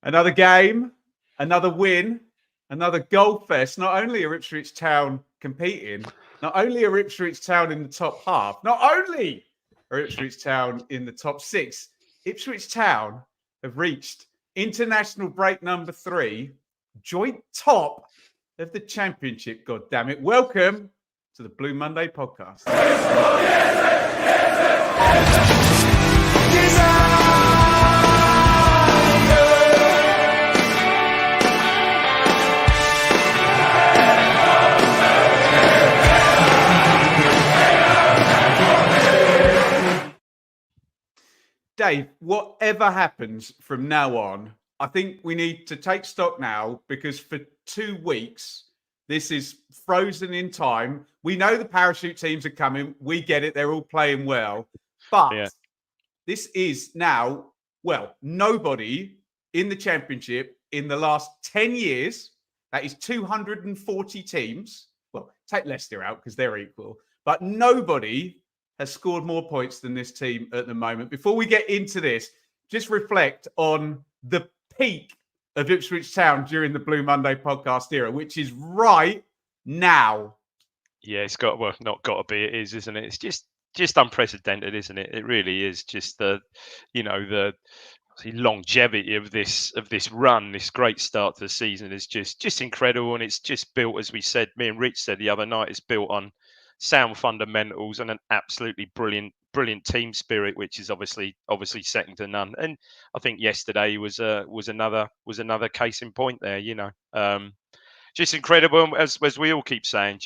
Another game, another win, another goal fest. Not only are Ipswich Town competing, not only are Ipswich Town in the top half, not only are Ipswich Town in the top 6, Ipswich Town have reached international break number 3, joint top of the championship. God damn it. Welcome to the Blue Monday podcast. Dave, whatever happens from now on, I think we need to take stock now, because for 2 weeks, this is frozen in time. We know the parachute teams are coming. We get it. They're all playing well. But this is now, well, nobody in the championship in the last 10 years, that is 240 teams. Well, take Leicester out because they're equal. But nobody has scored more points than this team at the moment. Before we get into this, just reflect on the peak of Ipswich Town during the Blue Monday podcast era, which is right now. Yeah, it's got, well, not got to be, it is, isn't it? It's just unprecedented, isn't it? It really is. Just the longevity of this run, this great start to the season is just incredible, and it's just built, as we said, me and Rich said the other night, it's built on sound fundamentals and an absolutely brilliant team spirit, which is obviously second to none. And I think yesterday was another case in point there. Just incredible. As we all keep saying,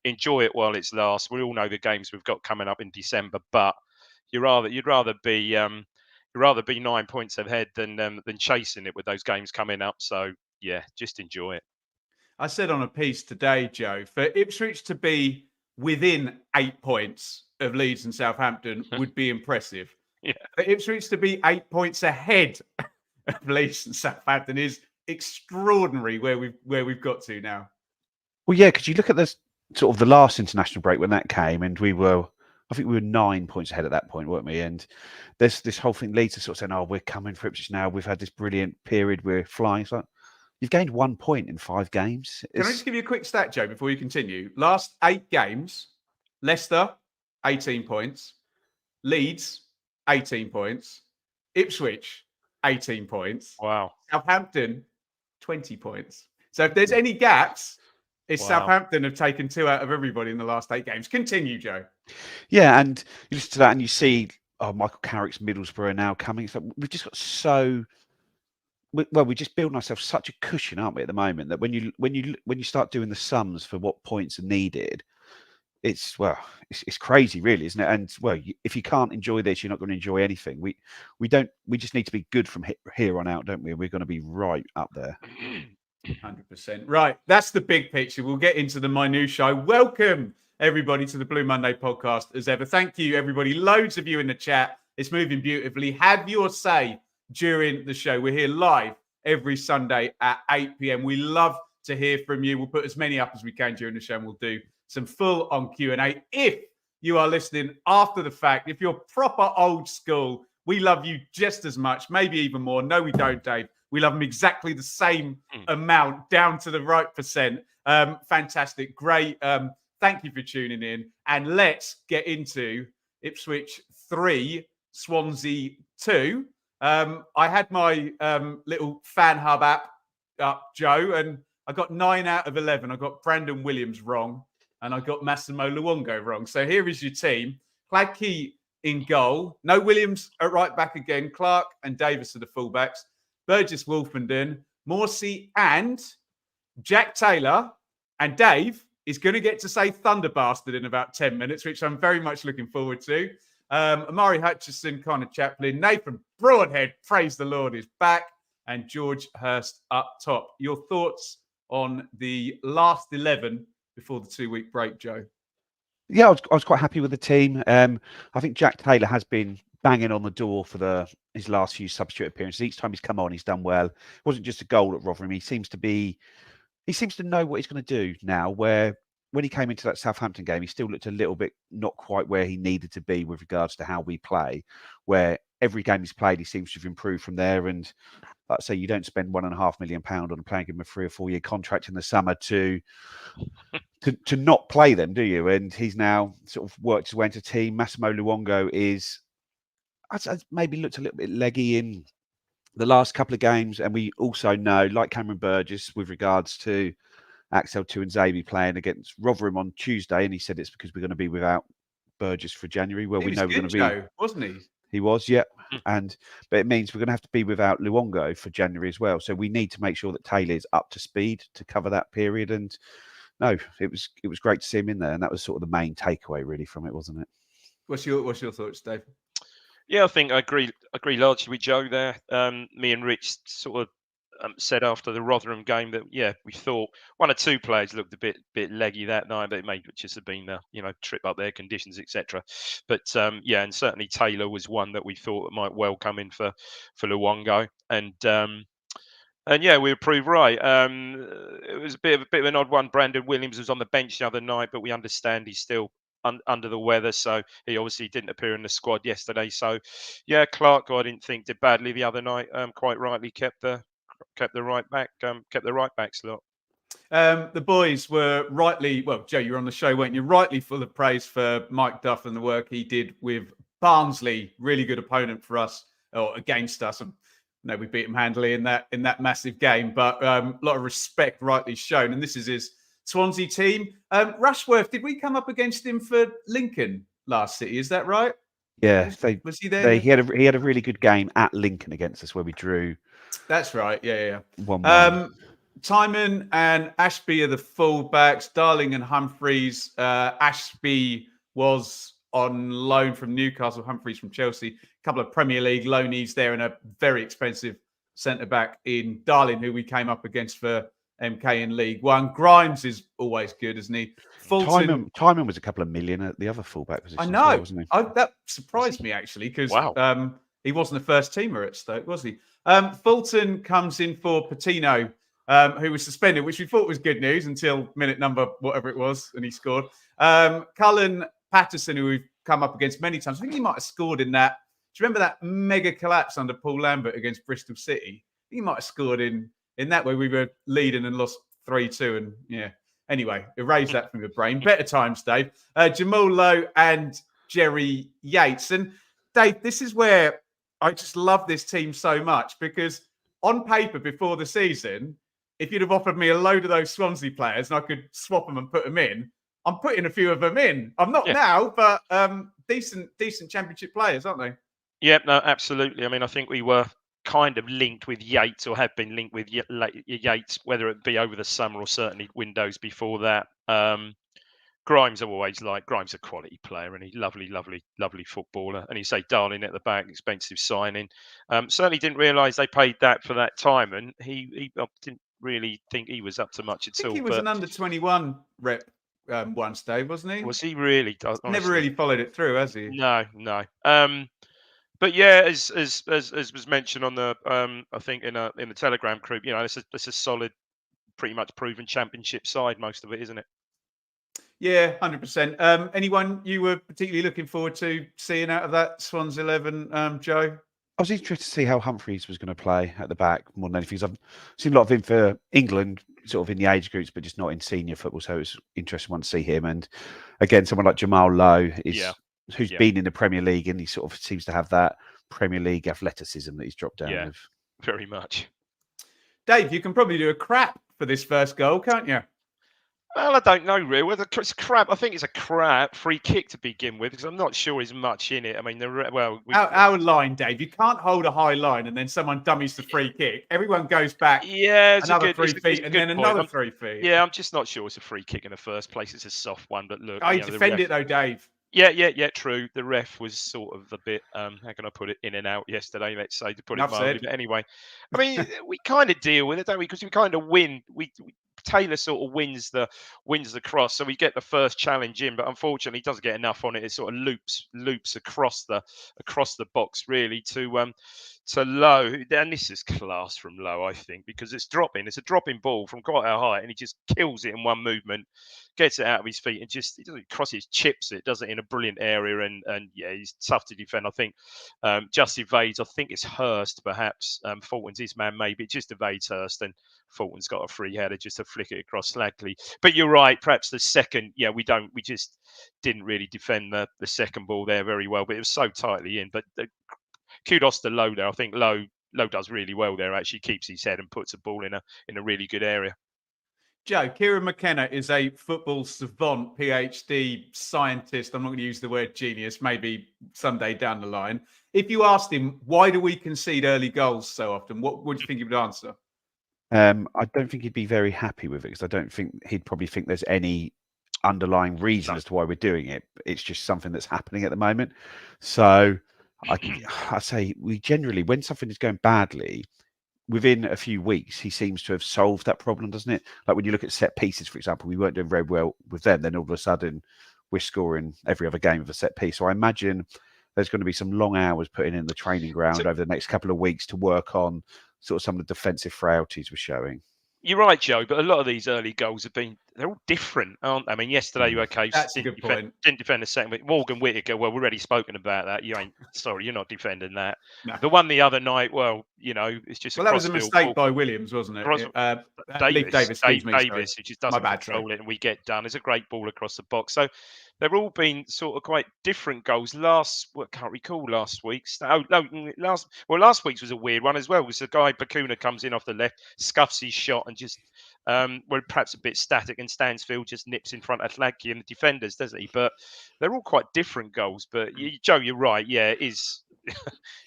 enjoy it while it's lasts. We all know the games we've got coming up in December, but you'd rather be 9 points ahead than chasing it with those games coming up. So yeah, just enjoy it. I said on a piece today, Joe, for Ipswich to be within 8 points of Leeds and Southampton would be impressive. Yeah. For Ipswich to be 8 points ahead of Leeds and Southampton is extraordinary where we've got to now. Well, yeah, because you look at the sort of the last international break when that came, and I think we were 9 points ahead at that point, weren't we? And there's this whole thing leads to sort of saying, "Oh, we're coming for Ipswich now. We've had this brilliant period. We're flying." It's like, you've gained 1 point in 5 games. Can I just give you a quick stat, Joe, before you continue? Last 8 games, Leicester, 18 points. Leeds, 18 points. Ipswich, 18 points. Wow. Southampton, 20 points. So if there's any gaps, it's Southampton have taken 2 out of everybody in the last 8 games. Continue, Joe. Yeah, and you listen to that and you see, Michael Carrick's Middlesbrough now coming. So we've just got we're just building ourselves such a cushion, aren't we, at the moment, that when you start doing the sums for what points are needed, it's crazy, really, isn't it? And if you can't enjoy this, you're not going to enjoy anything. We just need to be good from here on out, don't we? We're going to be right up there. 100%. Right, that's the big picture. We'll get into the minutiae. Welcome everybody to the Blue Monday podcast as ever. Thank you, everybody. Loads of you in the chat. It's moving beautifully. Have your say during the show. We're here live every Sunday at 8 p.m. We love to hear from you. We'll put as many up as we can during the show, and we'll do some full on Q&A. If you are listening after the fact, if you're proper old school, we love you just as much, maybe even more. No, we don't, Dave. We love them exactly the same amount, down to the right percent. Fantastic. Great. Thank you for tuning in. And let's get into Ipswich 3, Swansea 2. I had my little fan hub app up, Joe, and I got 9 out of 11. I got Brandon Williams wrong, and I got Massimo Luongo wrong. So here is your team. Cladkey in goal. No Williams at right back again. Clark and Davis are the fullbacks. Burgess Wolfenden, Morsey and Jack Taylor. And Dave is going to get to say Thunder Bastard in about 10 minutes, which I'm very much looking forward to. Amari Hutchison, Connor Chaplin, Nathan Broadhead, praise the Lord, is back, and George Hurst up top. Your thoughts on the last 11 before the 2-week break, Joe? Yeah, I was quite happy with the team. I think Jack Taylor has been banging on the door for his last few substitute appearances. Each time he's come on, he's done well. It wasn't just a goal at Rotherham. He seems to know what he's going to do now, where when he came into that Southampton game, he still looked a little bit not quite where he needed to be with regards to how we play, where every game he's played, he seems to have improved from there. And like I say, you don't spend £1.5 million on a player, give him a 3 or 4 year contract in the summer to not play them, do you? And he's now sort of worked his way into team. Massimo Luongo is, I'd maybe looked a little bit leggy in the last couple of games. And we also know, like Cameron Burgess, with regards to Axel Tuanzebe playing against Rotherham on Tuesday, and he said it's because we're going to be without Burgess for January. Well, we know we're going to be. Wasn't he? He was, yeah. But it means we're going to have to be without Luongo for January as well. So we need to make sure that Taylor is up to speed to cover that period. And no, it was great to see him in there, and that was sort of the main takeaway really from it, wasn't it? What's your thoughts, Dave? Yeah, I think I agree largely with Joe there. Me and Rich sort of said after the Rotherham game that we thought one or two players looked a bit leggy that night, but it may just have been the trip up there, conditions, etc. But and certainly Taylor was one that we thought might well come in for Luongo, and we were proved right. It was a bit of an odd one. Brandon Williams was on the bench the other night, but we understand he's still under the weather, so he obviously didn't appear in the squad yesterday. So Clark, who I didn't think did badly the other night, quite rightly kept the right back slot. The boys were rightly, well, Joe, you were on the show, weren't you? Rightly full of praise for Mike Duff and the work he did with Barnsley. Really good opponent for us, or against us. No, we beat him handily in that massive game, but a lot of respect rightly shown. And this is his Swansea team. Rushworth, did we come up against him for Lincoln last City? Is that right? Yeah, was he there? He had a really good game at Lincoln against us where we drew. That's right. Yeah. 1-1. Timon and Ashby are the fullbacks. Darling and Humphreys. Ashby was on loan from Newcastle. Humphreys from Chelsea. A couple of Premier League loanees there, and a very expensive centre back in Darling, who we came up against for MK in League One. Grimes is always good, isn't he? Fulton, Timon was a couple of million at the other fullback position. I know, well, wasn't he? That surprised me actually, because wow. He wasn't a first teamer at Stoke, was he? Fulton comes in for Patino, who was suspended, which we thought was good news until minute number whatever it was, and he scored. Cullen Patterson, who we've come up against many times, I think he might have scored in that. Do you remember that mega collapse under Paul Lambert against Bristol City? He might have scored in that way. We were leading and lost 3-2, and Anyway, erase that from your brain. Better times, Dave. Jamal Lowe and Jerry Yates. And Dave, this is where I just love this team so much, because on paper before the season, if you'd have offered me a load of those Swansea players and I could swap them and put them in, I'm putting a few of them in. I'm not now, but decent championship players, aren't they? Yeah, no, absolutely. I mean, I think we were kind of linked with Yates, or have been linked with Yates, whether it be over the summer or certainly windows before that. Grimes are always Grimes a quality player, and he's lovely footballer. And you say Darling at the back, expensive signing. Certainly didn't realise they paid that for that time, and he didn't really think he was up to much at all. He was an under-21 rep once, Dave, wasn't he? Was he really? Honestly. Never really followed it through, has he? No. But as was mentioned on the I think in the Telegram group, it's a solid, pretty much proven championship side, most of it, isn't it? Yeah, 100%. Anyone you were particularly looking forward to seeing out of that Swans 11, Joe? I was interested to see how Humphreys was going to play at the back more than anything. I've seen a lot of him for England, sort of in the age groups, but just not in senior football. So it was interesting one to see him. And again, someone like Jamal Lowe who's been in the Premier League, and he sort of seems to have that Premier League athleticism that he's dropped down with. Very much. Dave, you can probably do a crap for this first goal, can't you? Well, I don't know, really. Whether it's crap, I think it's a crap free kick to begin with, because I'm not sure there's much in it. I mean, our line, Dave. You can't hold a high line and then someone dummies the free kick. Everyone goes back. Yeah, it's another 3 feet and then another 3 feet. Yeah, I'm just not sure it's a free kick in the first place. It's a soft one, but look, I defend it though, Dave. Yeah, true. The ref was sort of a bit, how can I put it, in and out yesterday, let's say, to put it mildly. But anyway, I mean, we kind of deal with it, don't we? Because we kind of win. Taylor sort of wins the cross, so we get the first challenge in, but unfortunately he doesn't get enough on it. It sort of loops across the box really to to Lowe, and this is class from Lowe, I think, because it's dropping. It's a dropping ball from quite a height, and he just kills it in one movement, gets it out of his feet, and just he doesn't cross his chips it, does it in a brilliant area, and yeah, he's tough to defend. I think just evades. I think it's Hurst, perhaps. Fulton's his man, maybe. It just evades Hurst, and Fulton's got a free header just to flick it across Slagley. But you're right. Perhaps the second, we just didn't really defend the second ball there very well. But it was so tightly in. But kudos to Lowe there. I think Lowe does really well there. Actually keeps his head and puts a ball in a really good area. Joe, Kieran McKenna is a football savant, PhD scientist. I'm not going to use the word genius, maybe someday down the line. If you asked him, why do we concede early goals so often? What would you think he would answer? I don't think he'd be very happy with it, because I don't think he'd probably think there's any underlying reason as to why we're doing it. It's just something that's happening at the moment. So I say we generally, when something is going badly, within a few weeks, he seems to have solved that problem, doesn't it? Like when you look at set pieces, for example, we weren't doing very well with them. Then all of a sudden, we're scoring every other game with a set piece. So I imagine there's going to be some long hours put in the training ground over the next couple of weeks to work on sort of some of the defensive frailties we're showing. You're right, Joe, but a lot of these early goals they're all different, aren't they? I mean, yesterday you That's a good point. Didn't defend the second, but Morgan Whittaker, well, we've already spoken about that. You're not defending that. No. The one the other night, it's just that was a mistake by Williams, wasn't it? Davis, who just doesn't control it, and we get done. It's a great ball across the box. So they've all been sort of quite different goals. Can't recall last week's. Last week's was a weird one as well. It was the guy Bakuna comes in off the left, scuffs his shot, and just perhaps a bit static, and Stansfield just nips in front of Flagship and the defenders, doesn't he? But they're all quite different goals. But Joe, you're right. Yeah, it is.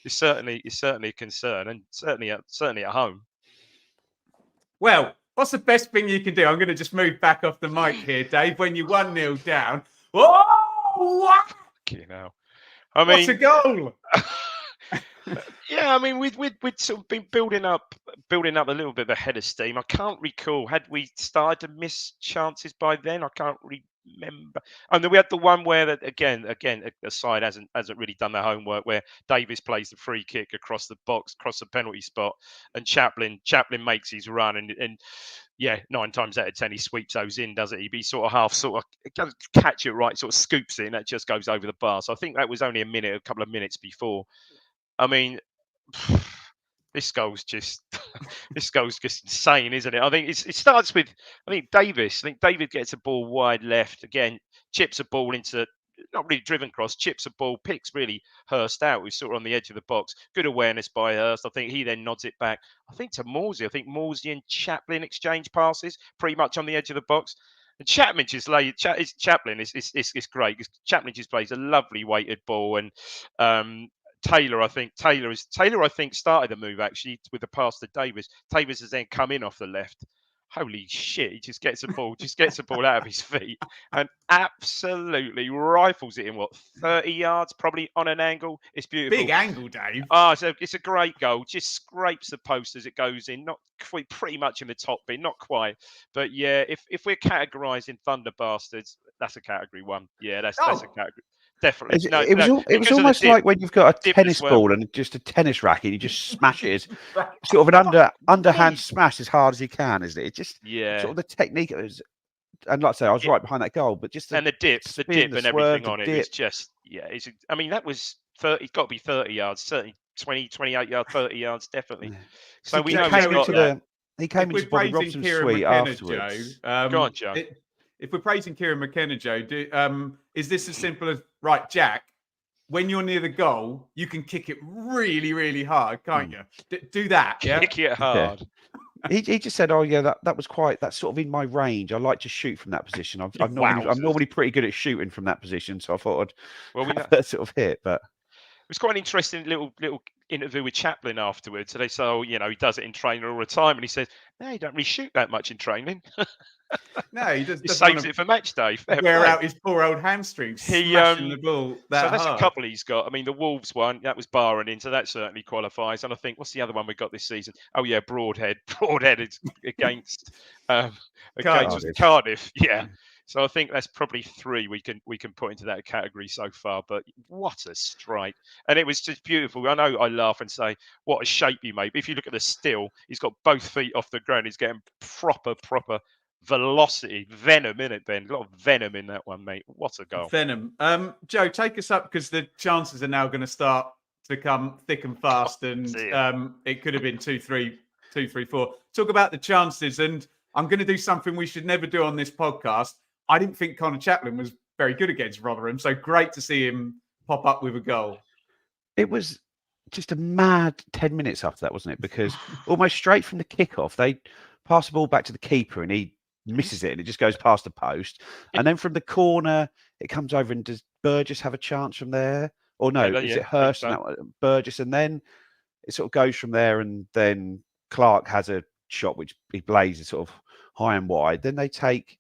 It's certainly a concern, and certainly at home. Well, what's the best thing you can do? I'm going to just move back off the mic here, Dave. When you're 1-0 down, what? I mean, what's a goal? Yeah, I mean, we'd sort of been building up a little bit of a head of steam. I can't recall, had we started to miss chances by then? I can't remember. And then we had the one where that again, the side hasn't really done their homework, where Davis plays the free kick across the box, across the penalty spot, and Chaplin makes his run, and 9 times out of 10 he sweeps those in, doesn't he? But he sort of catch it right, sort of scoops it, and that just goes over the bar. So I think that was only a couple of minutes before. I mean, this goal's just insane, isn't it? I think it starts with Davis. I think David gets a ball wide left again, chips a ball into not really driven cross, chips a ball, picks really Hurst out, who's sort of on the edge of the box. Good awareness by Hurst. I think he then nods it back. I think to Morsey. I think Morsey and Chaplin exchange passes pretty much on the edge of the box. And Chaplin is great. Chaplin just plays a lovely weighted ball, and Taylor, I think started the move actually with the pass to Davis. Davis has then come in off the left. Holy shit! He just gets a ball out of his feet and absolutely rifles it in 30 yards, probably on an angle. It's beautiful. Big angle, Dave. So it's a great goal. Just scrapes the post as it goes in. Not quite, pretty much in the top bit, not quite. But yeah, if we're categorising Thunder Bastards, that's a category 1. Yeah, that's a category. Definitely. It was almost like when you've got a tennis ball and just a tennis racket, you just smash it. Sort of an underhand smash as hard as you can, isn't it? It just sort of the technique. And like I say, I was right behind that goal, but just the dip and everything on it is just I mean, that was 30. It's got to be 30 yards, certainly 20, 28 yards, 30 yards, definitely. So we know he came into Bobby Robson's suite afterwards. Joe, go on, Joe. If we're praising Kieran McKenna, Joe, is this as simple as, right, Jack, when you're near the goal, you can kick it really, really hard, can't you? Do that, yeah? Kick it hard. Yeah. He just said, that's sort of in my range. I like to shoot from that position. I'm normally pretty good at shooting from that position, so I thought I'd that sort of hit. But it was quite an interesting little interview with Chaplin afterwards. So they say, he does it in training all the time. And he says, no, you don't really shoot that much in training. No, he just he saves it for match day. Wear out his poor old hamstrings. Smashing the ball that's hard. A couple he's got. I mean, the Wolves one, that was barring in, so that certainly qualifies. And I think, what's the other one we got this season? Oh yeah, Broadhead. Broadhead is against Cardiff. Yeah. So I think that's probably 3 we can put into that category so far. But what a strike! And it was just beautiful. I know I laugh and say, what a shape you made. But if you look at the still, he's got both feet off the ground. He's getting proper velocity, venom in it, Ben. A lot of venom in that one, mate. What a goal. Venom. Joe, take us up because the chances are now going to start to come thick and fast, and it could have been 2-3, 2-3-4. Talk about the chances, and I'm going to do something we should never do on this podcast. I didn't think Connor Chaplin was very good against Rotherham, so great to see him pop up with a goal. It was just a mad 10 minutes after that, wasn't it? Because almost straight from the kickoff, they pass the ball back to the keeper and he misses it and it just goes past the post. And then from the corner, it comes over, and does Burgess have a chance from there? Or no, is it Hurst? So. No, Burgess. And then it sort of goes from there, and then Clark has a shot which he blazes sort of high and wide. Then they take...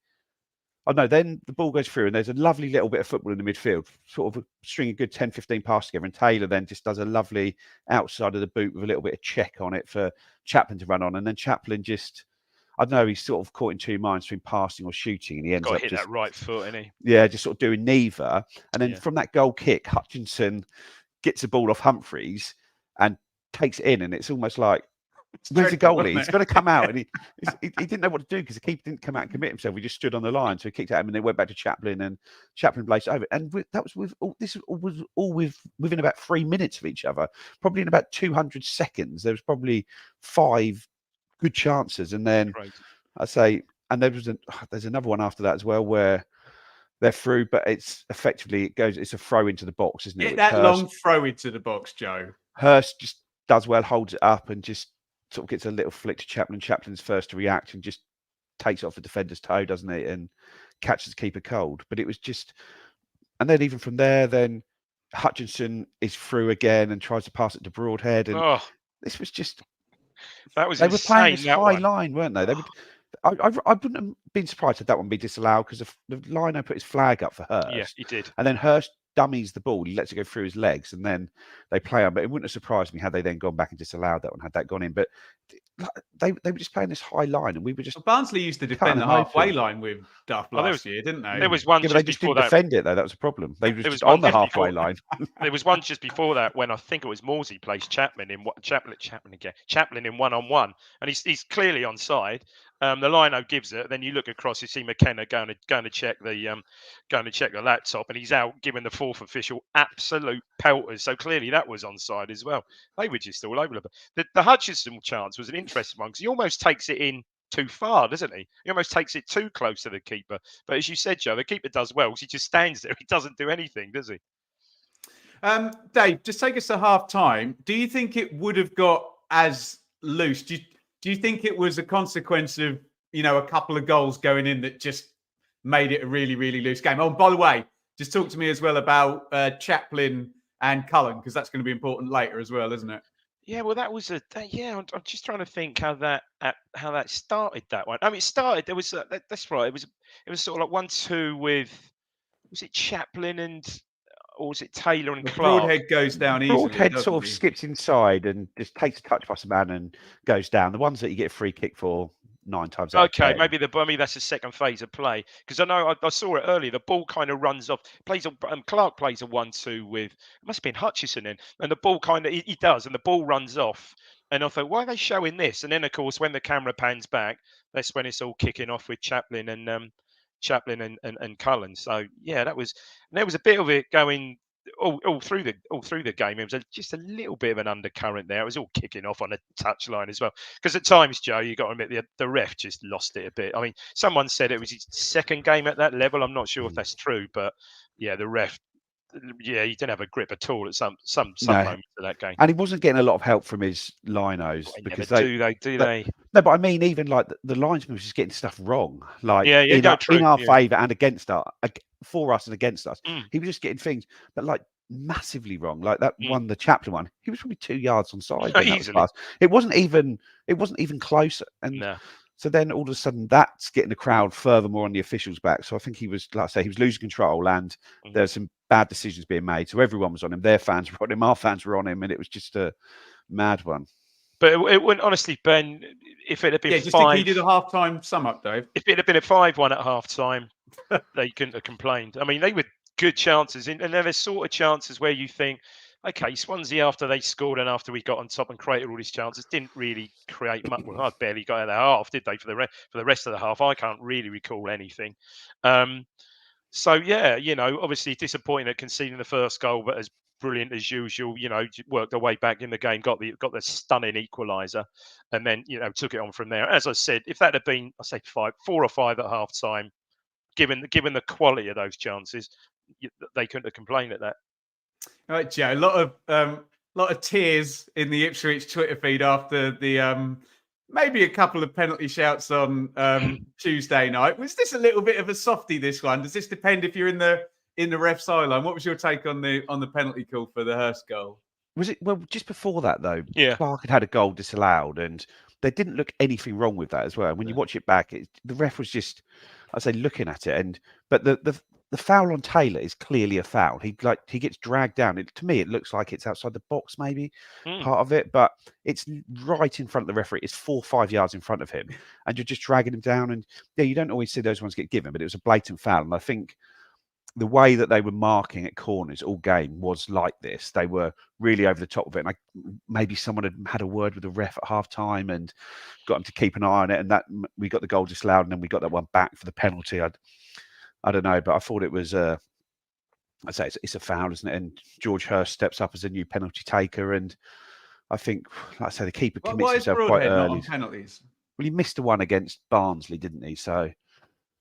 Oh, no, then the ball goes through and there's a lovely little bit of football in the midfield, sort of string a good 10, 15 passes together. And Taylor then just does a lovely outside of the boot with a little bit of check on it for Chaplin to run on. And then Chaplin just, I don't know, he's sort of caught in two minds between passing or shooting. And he ends up hit just... that right foot, isn't he? Yeah, just sort of doing neither. And then from that goal kick, Hutchinson gets the ball off Humphreys and takes it in. And it's almost like, where's the goalie? He's got to come out, and he didn't know what to do because the keeper didn't come out and commit himself. He just stood on the line, so he kicked at him, and then went back to Chaplin, and Chaplin blazed over. And that was with all, this was all within about 3 minutes of each other. Probably in about 200 seconds, there was probably 5 good chances, and then I say, and there's another one after that as well where they're through, but it's effectively it's a throw into the box, isn't it? That long throw into the box, Joe. Hurst just does well, holds it up, and just sort of gets a little flick to Chaplin. Chaplin's first to react and just takes it off the defender's toe, doesn't it? And catches the keeper cold. But it was just, and then even from there, then Hutchinson is through again and tries to pass it to Broadhead. And this was just, that was they insane, were playing this high one. line, weren't they? They would. I wouldn't have been surprised if that one be disallowed because the lino put his flag up for Hurst. Yeah, he did. And then Hurst dummies the ball. He lets it go through his legs, and then they play on. But it wouldn't have surprised me had they then gone back and disallowed that one, had that gone in. But they were just playing this high line, and we were just... Barnsley used to defend the halfway line with Duff last year, didn't they? There was one just they just before didn't defend it, though. That was a problem. They were just on the halfway line. There was one just before that when I think it was Morsey placed Chaplin in one-on-one, and he's clearly onside. The lino gives it. Then you look across, you see McKenna going to check the laptop, and he's out giving the fourth official absolute pelters. So clearly that was onside as well. They were just all over the Hutchinson chance was an interesting one because he almost takes it in too far, doesn't he? He almost takes it too close to the keeper. But as you said, Joe, the keeper does well because he just stands there. He doesn't do anything, does he? Dave, just take us to half time. Do you think it would have got as loose? Do you think it was a consequence of, a couple of goals going in that just made it a really, really loose game? Oh, and by the way, just talk to me as well about Chaplin and Cullen, because that's going to be important later as well, isn't it? Yeah, well, that was I'm just trying to think how that started. That one. I mean, it started. There was that's right. It was sort of like 1-2 with, was it Chaplin or was it Taylor and Clark? Broadhead goes down easily. Broadhead sort of skips inside and just takes a touch past a man and goes down. The ones that you get a free kick for 9 times out of 10. Maybe that's the second phase of play because I know I saw it earlier. The ball kind of runs off. Clark plays a 1-2 with, it must have been Hutchison in, and the ball kind of he does, and the ball runs off. And I thought, why are they showing this? And then of course when the camera pans back, that's when it's all kicking off with Chaplin and Cullen. So yeah, there was a bit of it going all through the game. It was just a little bit of an undercurrent there. It was all kicking off on a touchline as well. Because at times, Joe, you got to admit the ref just lost it a bit. I mean, someone said it was his second game at that level. I'm not sure if that's true, but yeah, the ref. Yeah, he didn't have a grip at all at some moments of that game, and he wasn't getting a lot of help from his linos because they. No, but I mean, even like the linesman was just getting stuff wrong, like in our favour and against us, for us and against us. He was just getting things, but like massively wrong. Like that one, the Chaplin one, he was probably 2 yards on side. It wasn't even close, and. So then all of a sudden that's getting the crowd furthermore on the officials' back. So I think he was, like I say, he was losing control and there's some bad decisions being made. So everyone was on him. Their fans were on him. Our fans were on him. And it was just a mad one. But it wouldn't, honestly, Ben, if it had been Yeah, just can you 5, do the halftime sum up, Dave? if it had been a 5-1 at half time, they couldn't have complained. I mean, they were good chances, and they're the sort of chances where you think, okay, Swansea, after they scored and after we got on top and created all these chances, didn't really create much. Well, I barely got out of the half, did they? For the rest of the half, I can't really recall anything. So yeah, obviously disappointing at conceding the first goal, but as brilliant as usual. Worked their way back in the game, got the stunning equaliser, and then took it on from there. As I said, if that had been, I say 4 or 5 at half time, given the quality of those chances, they couldn't have complained at that. All right, Joe. Lot of tears in the Ipswich Twitter feed after the maybe a couple of penalty shouts on Tuesday night. Was this a little bit of a softie? This one? Does this depend if you're in the ref sideline? What was your take on the penalty call for the Hurst goal? Was it just before that though? Yeah. Clark had a goal disallowed, and there didn't look anything wrong with that as well. When you watch it back, the ref was just, I'd say, looking at it, but the foul on Taylor is clearly a foul. He gets dragged down. To me, it looks like it's outside the box, maybe part of it, but it's right in front of the referee. It's 4 or 5 yards in front of him, and you're just dragging him down. And yeah, you don't always see those ones get given, but it was a blatant foul, and I think the way that they were marking at corners all game was like this. They were really over the top of it. And maybe someone had a word with the ref at half time and got him to keep an eye on it. And that we got the goal disallowed, and then we got that one back for the penalty. I don't know, but I thought it was I'd say it's a foul, isn't it? And George Hurst steps up as a new penalty taker. And I think, like I say, the keeper commits himself quite early. Not on penalties? Well, he missed the one against Barnsley, didn't he? So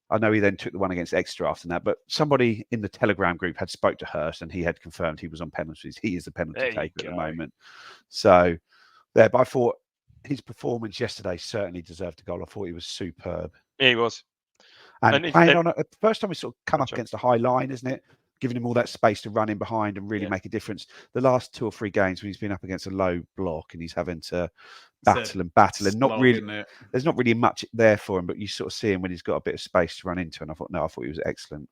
I know he then took the one against Exeter after that, but somebody in the Telegram group had spoke to Hurst, and he had confirmed he was on penalties. He is the penalty taker at the moment. So there, but I thought his performance yesterday certainly deserved a goal. I thought he was superb. Yeah, he was. And playing on it, first time we sort of come up against a high line, isn't it? Giving him all that space to run in behind and really make a difference. The last 2 or 3 games when he's been up against a low block and he's having to battle and not really, there's not really much there for him, but you sort of see him when he's got a bit of space to run into. And I thought he was excellent.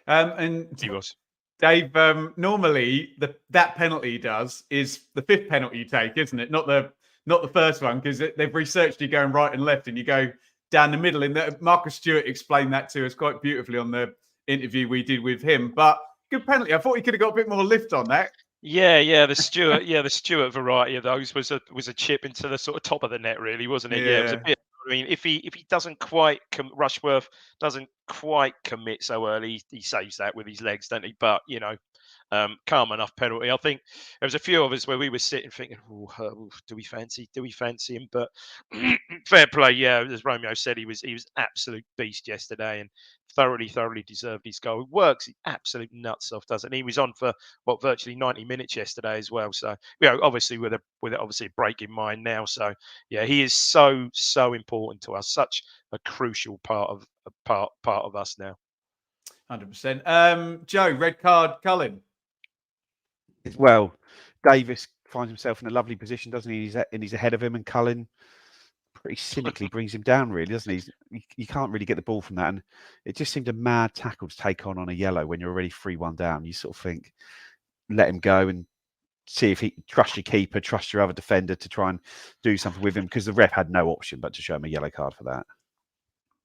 And he was. Dave, normally that penalty he does is the 5th penalty you take, isn't it? Not the first one, because they've researched you going right and left and you go down the middle. And Marcus Stewart explained that to us quite beautifully on the interview we did with him. But good penalty. I thought he could have got a bit more lift on that. Yeah, the Stewart variety of those was a chip into the sort of top of the net, really, wasn't it? Yeah, it was a bit. I mean, if he doesn't quite Rushworth doesn't quite commit so early, he saves that with his legs, don't he? But calm enough penalty. I think there was a few of us where we were sitting thinking, do we fancy him? But fair play, yeah. As Romeo said, he was absolute beast yesterday and thoroughly deserved his goal. He works the absolute nuts off, doesn't he? He was on for virtually 90 minutes yesterday as well. So obviously with obviously a break in mind now. So yeah, he is so important to us. Such a crucial part of us now. 100%. Joe, red card, Cullen. Well, Davis finds himself in a lovely position, doesn't he? He's ahead of him, and Cullen pretty cynically brings him down, really, doesn't he? You can't really get the ball from that, and it just seemed a mad tackle to take on a yellow when you're already 3-1 down. You sort of think, let him go and see if he trust your keeper, trust your other defender to try and do something with him, because the ref had no option but to show him a yellow card for that.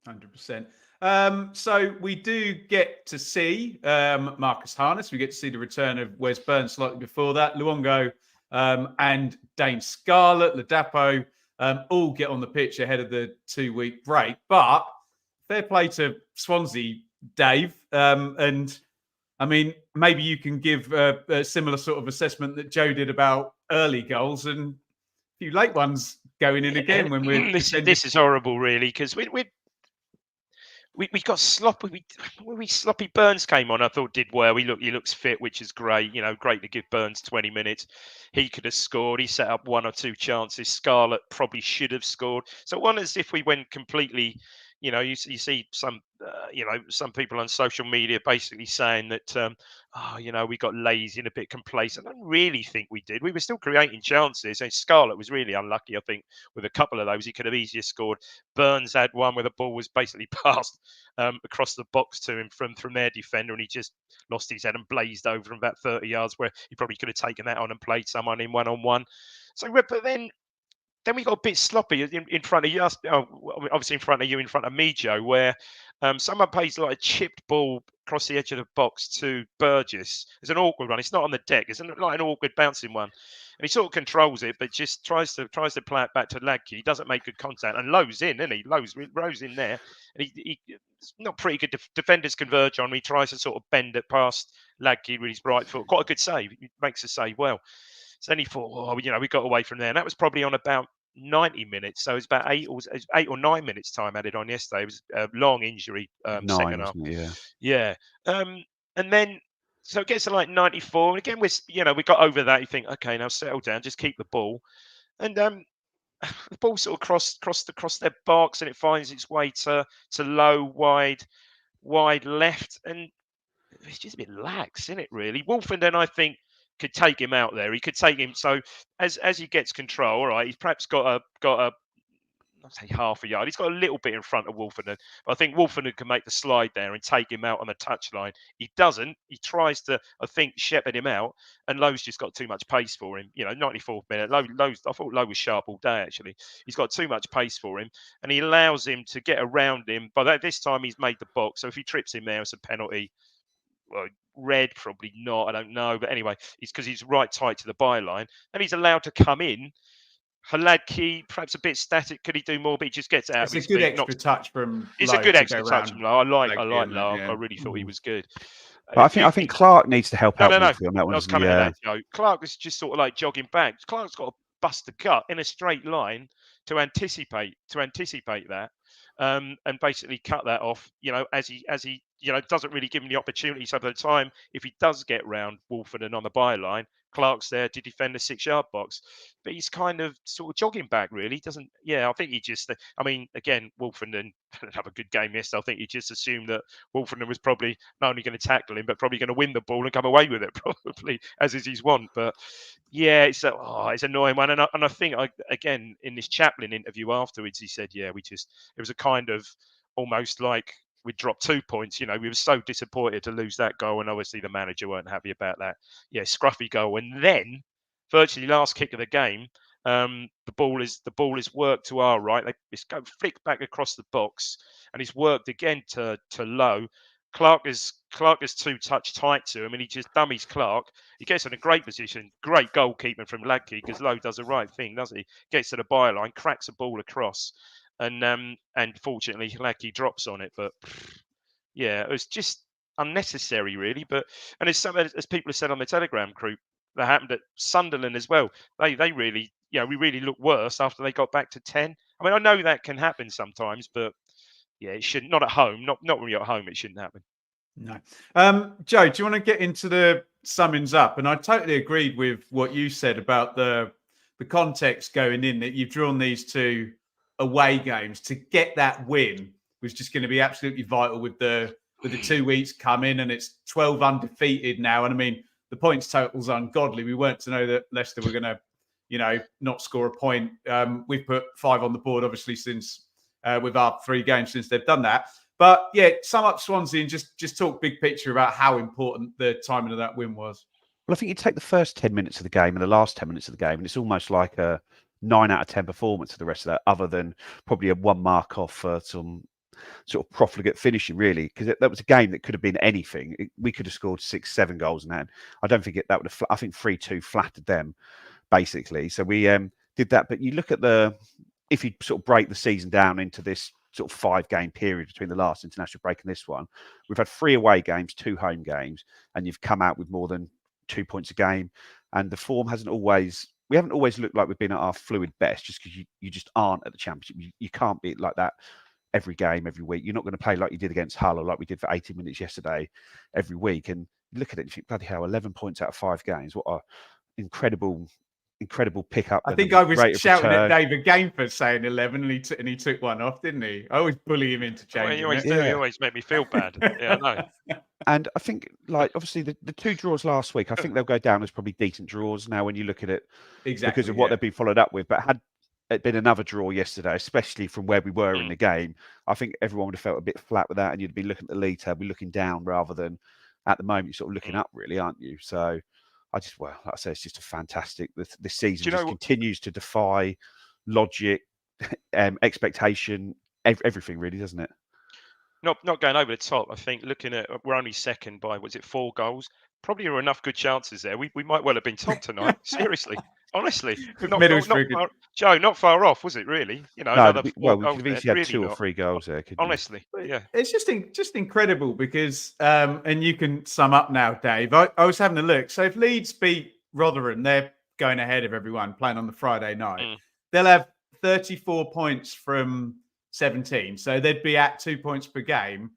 100%. So we do get to see Marcus Harness. We get to see the return of Wes Burns slightly before that. Luongo and Dane Scarlett, Ladapo, all get on the pitch ahead of the 2-week break. But fair play to Swansea, Dave. And I mean, maybe you can give a similar sort of assessment that Joe did about early goals and a few late ones going in again when we're... This is horrible, really, because we got sloppy. Sloppy Burns came on. I thought did well. He looks fit, which is great. Great to give Burns 20 minutes. He could have scored. He set up 1 or 2 chances. Scarlett probably should have scored. So one as if we went completely. You see some people on social media basically saying that we got lazy and a bit complacent. I don't really think we did. We were still creating chances. And Scarlett was really unlucky, I think, with a couple of those. He could have easily scored. Burns had one where the ball was basically passed across the box to him from their defender, and he just lost his head and blazed over from about 30 yards, where he probably could have taken that on and played someone in 1-on-1. So, but then then we got a bit sloppy in front of you, obviously in front of you, in front of me, Joe, where someone plays like a chipped ball across the edge of the box to Burgess. It's an awkward one. It's not on the deck. It's like an awkward bouncing one. And he sort of controls it, but just tries to play it back to Ladke. He doesn't make good contact. And Lowe's in, isn't he? Lowe's in there. And he not pretty good. Defenders converge on him. He tries to sort of bend it past Ladke with his right foot. Quite a good save. He makes the save well. So then he thought, oh, we got away from there. And that was probably on about 90 minutes. So it's about 8 or 9 minutes time added on yesterday. It was a long injury, 9, second half. wasn't it? Yeah. And then, so it gets to like 94. And again, we got over that. You think, okay, now settle down, just keep the ball. And the ball sort of crossed their box, and it finds its way to low, wide left. And it's just a bit lax, isn't it, really? Wolfenden, I think, could take him out there. He could take him. So as he gets control, all right, he's perhaps got a I'd say half a yard. He's got a little bit in front of Wolfenden. But I think Wolfenden can make the slide there and take him out on the touchline. He doesn't. He tries to, I think, shepherd him out. And Lowe's just got too much pace for him. 94th minute. Lowe's, I thought Lowe was sharp all day, actually. He's got too much pace for him. And he allows him to get around him. But this time he's made the box. So if he trips him there, it's a penalty. Well, red, probably not. I don't know. But anyway, it's because he's right tight to the byline. And he's allowed to come in. Haladki, perhaps a bit static. Could he do more? But he just gets out. It's a good extra touch from. It's a good extra touch from Lowe. I like Lowe. Yeah. I really thought he was good. But I think Clark needs to help out no. Wolfie on that one. I was coming to that, Joe. Clark was just sort of like jogging back. Clark's got to bust the gut in a straight line to anticipate that, and basically cut that off. As he doesn't really give him the opportunity. So by the time, if he does get round Wolfenden on the byline, Clark's there to defend the 6-yard box, but he's kind of sort of jogging back, really. Doesn't, I think he just, again, Wolfenden didn't have a good game yesterday. I think he just assumed that Wolfenden was probably not only going to tackle him, but probably going to win the ball and come away with it, probably, as is his want. But yeah, it's an annoying one. And I think, again, in this Chaplin interview afterwards, he said, it was a kind of almost like, we dropped 2 points. We were so disappointed to lose that goal, and obviously the manager weren't happy about that. Scruffy goal, and then virtually last kick of the game, the ball is worked to our right. It's go flick back across the box, and it's worked again to Lowe. Clark is too touch tight to him, and he just dummies Clark. He gets in a great position, great goalkeeping from Ladke, because Lowe does the right thing, doesn't he? Gets to the byline, cracks the ball across. And fortunately, Ladke drops on it. But it was just unnecessary, really. And as people have said on the Telegram group, that happened at Sunderland as well. They really, we really looked worse after they got back to 10. I mean, I know that can happen sometimes, but it shouldn't. Not at home. Not when you're at home. It shouldn't happen. No. Joe, do you want to get into the summings up? And I totally agreed with what you said about the context going in, that you've drawn these two away games. To get that win was just going to be absolutely vital with the 2 weeks coming, and it's 12 undefeated now. And I mean, the points total's ungodly. We weren't to know that Leicester were going to, not score a point. We've put 5 on the board, obviously, since with our 3 games since they've done that. But sum up Swansea and just talk big picture about how important the timing of that win was. Well, I think you take the first 10 minutes of the game and the last 10 minutes of the game, and it's almost like a 9 out of 10 performance for the rest of that, other than probably a 1 mark off for some sort of profligate finishing, really, because that was a game that could have been anything. We could have scored 6-7 goals in that. I don't think that would have. I think 3-2 flattered them, basically. So we did that. But you look at if you sort of break the season down into this sort of 5-game period between the last international break and this one, we've had 3 away games, 2 home games, and you've come out with more than 2 points a game. And the form we haven't always looked like we've been at our fluid best, just because you just aren't at the Championship. You can't be like that every game, every week. You're not going to play like you did against Hull or like we did for 80 minutes yesterday every week. And you look at it and you think, bloody hell, 11 points out of 5 games. What a incredible pickup. I think I was shouting at David Gainford saying 11, and he took one off, didn't he? I always bully him into changing. You always do. You always make me feel bad. Yeah, I know. And I think, obviously, the 2 draws last week, I think they'll go down as probably decent draws now when you look at it, because of what they've been followed up with. But had it been another draw yesterday, especially from where we were in the game, I think everyone would have felt a bit flat with that, and you'd be looking at the league table, be looking down rather than at the moment you're sort of looking up, really, aren't you? So like I say, it's just a fantastic. This season just continues to defy logic, expectation, everything really, doesn't it? Not going over the top. I think looking at we're only second by 4 goals. Probably are enough good chances there. We might well have been top tonight. Seriously, honestly, not Middlesbrough. far, Joe. Not far off, was it? Really? No, Another 4 we goals could have there. easily had Really 2 or not. 3 goals there, couldn't you? Honestly, yeah. It's just incredible because, and you can sum up now, Dave. I was having a look. So if Leeds beat Rotherham, they're going ahead of everyone playing on the Friday night. They'll have 34 points from 17. So they'd be at 2 points per game.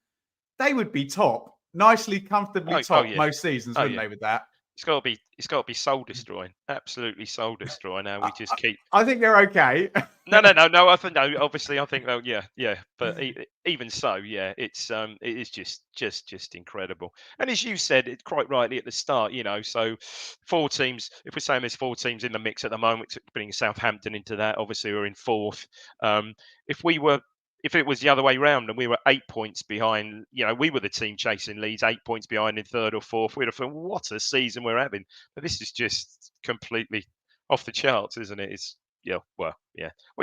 They would be top, nicely, comfortably top most seasons, wouldn't they, with that? It's got to be soul destroying, absolutely soul destroying. Now we just keep. I think they're okay. No. I think no. Obviously, I think though, yeah. But even so, yeah, it is just incredible. And as you said, it quite rightly at the start, so 4 teams. If we're saying there's 4 teams in the mix at the moment, bringing Southampton into that, obviously we're in 4th. If it was the other way round and we were 8 points behind, we were the team chasing Leeds, 8 points behind in 3rd or 4th, we'd have thought, what a season we're having. But this is just completely off the charts, isn't it? It's Well,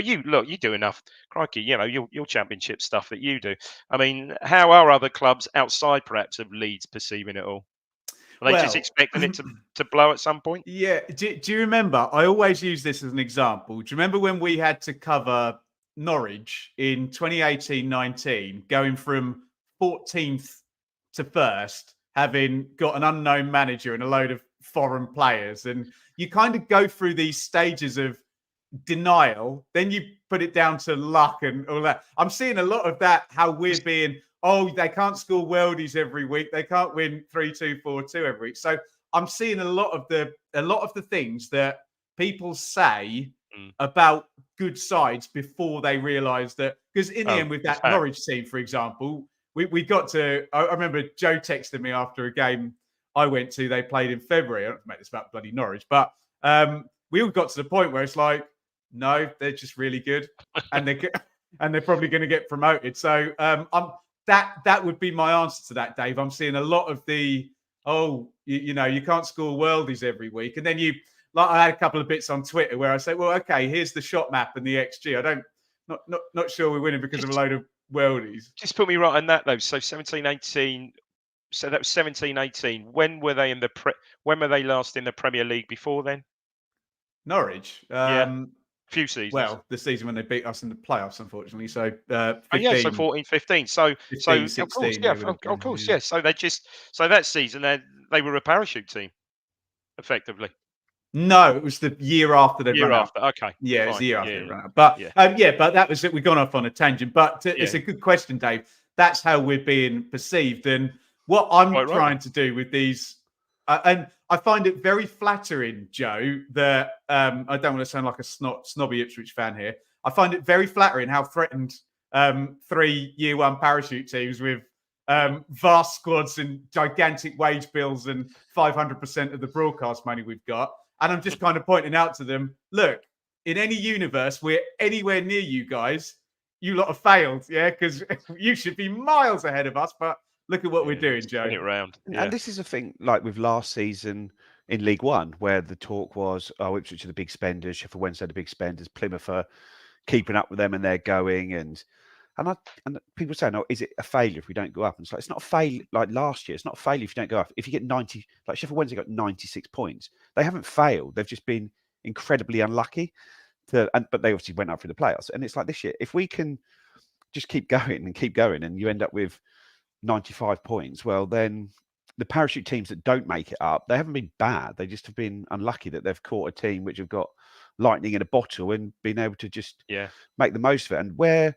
you do enough. Crikey, your championship stuff that you do. I mean, how are other clubs outside perhaps of Leeds perceiving it all? Are they just expecting it to blow at some point? Yeah. Do you remember? I always use this as an example. Do you remember when we had to cover Norwich in 2018-19, going from 14th to 1st, having got an unknown manager and a load of foreign players? And you kind of go through these stages of denial, then you put it down to luck and all that. I'm seeing a lot of that, how we're being, they can't score worldies every week. They can't win 3-2, 4-2 every week. So I'm seeing a lot of the things that people say about good sides before they realise that, because in the end with that Norwich team, for example, we got to, I remember Joe texted me after a game I went to, they played in February. I don't make this about bloody Norwich, but we all got to the point where it's like, no, they're just really good, and they're probably going to get promoted. So that would be my answer to that, Dave. I'm seeing a lot of the you can't score worldies every week, and then I had a couple of bits on Twitter where I say, well, okay, here's the shot map and the XG. Not sure we're winning because of a load of worldies. Just put me right on that though. So 17-18. So that was 17-18. When were they when were they last in the Premier League before then? Norwich. Few seasons. Well, the season when they beat us in the playoffs, unfortunately. So 15, so 14-15. So 15, 16, of course, yes. So so that season they were a parachute team, effectively. No, it was the year after they run out. Okay. Yeah, it was the year after they run out. But but that was it. We've gone off on a tangent. But it's a good question, Dave. That's how we're being perceived. And what I'm trying to do with these, and I find it very flattering, Joe, that I don't want to sound like a snobby Ipswich fan here. I find it very flattering how threatened 3 year one parachute teams with vast squads and gigantic wage bills and 500% of the broadcast money we've got. And I'm just kind of pointing out to them, look, in any universe, we're anywhere near you guys. You lot have failed, because you should be miles ahead of us. But look at what we're doing, Joe. Turn it around. And this is a thing, like with last season in League One, where the talk was, Ipswich are the big spenders, Sheffield Wednesday are the big spenders, Plymouth are keeping up with them and they're going. And people say, no, is it a failure if we don't go up? And it's not a failure like last year. It's not a failure if you don't go up. If you get 90, like Sheffield Wednesday got 96 points, they haven't failed. They've just been incredibly unlucky. But they obviously went up through the playoffs. And it's like this year, if we can just keep going and you end up with 95 points, well, then the parachute teams that don't make it up, they haven't been bad. They just have been unlucky that they've caught a team which have got lightning in a bottle and been able to just make the most of it. And where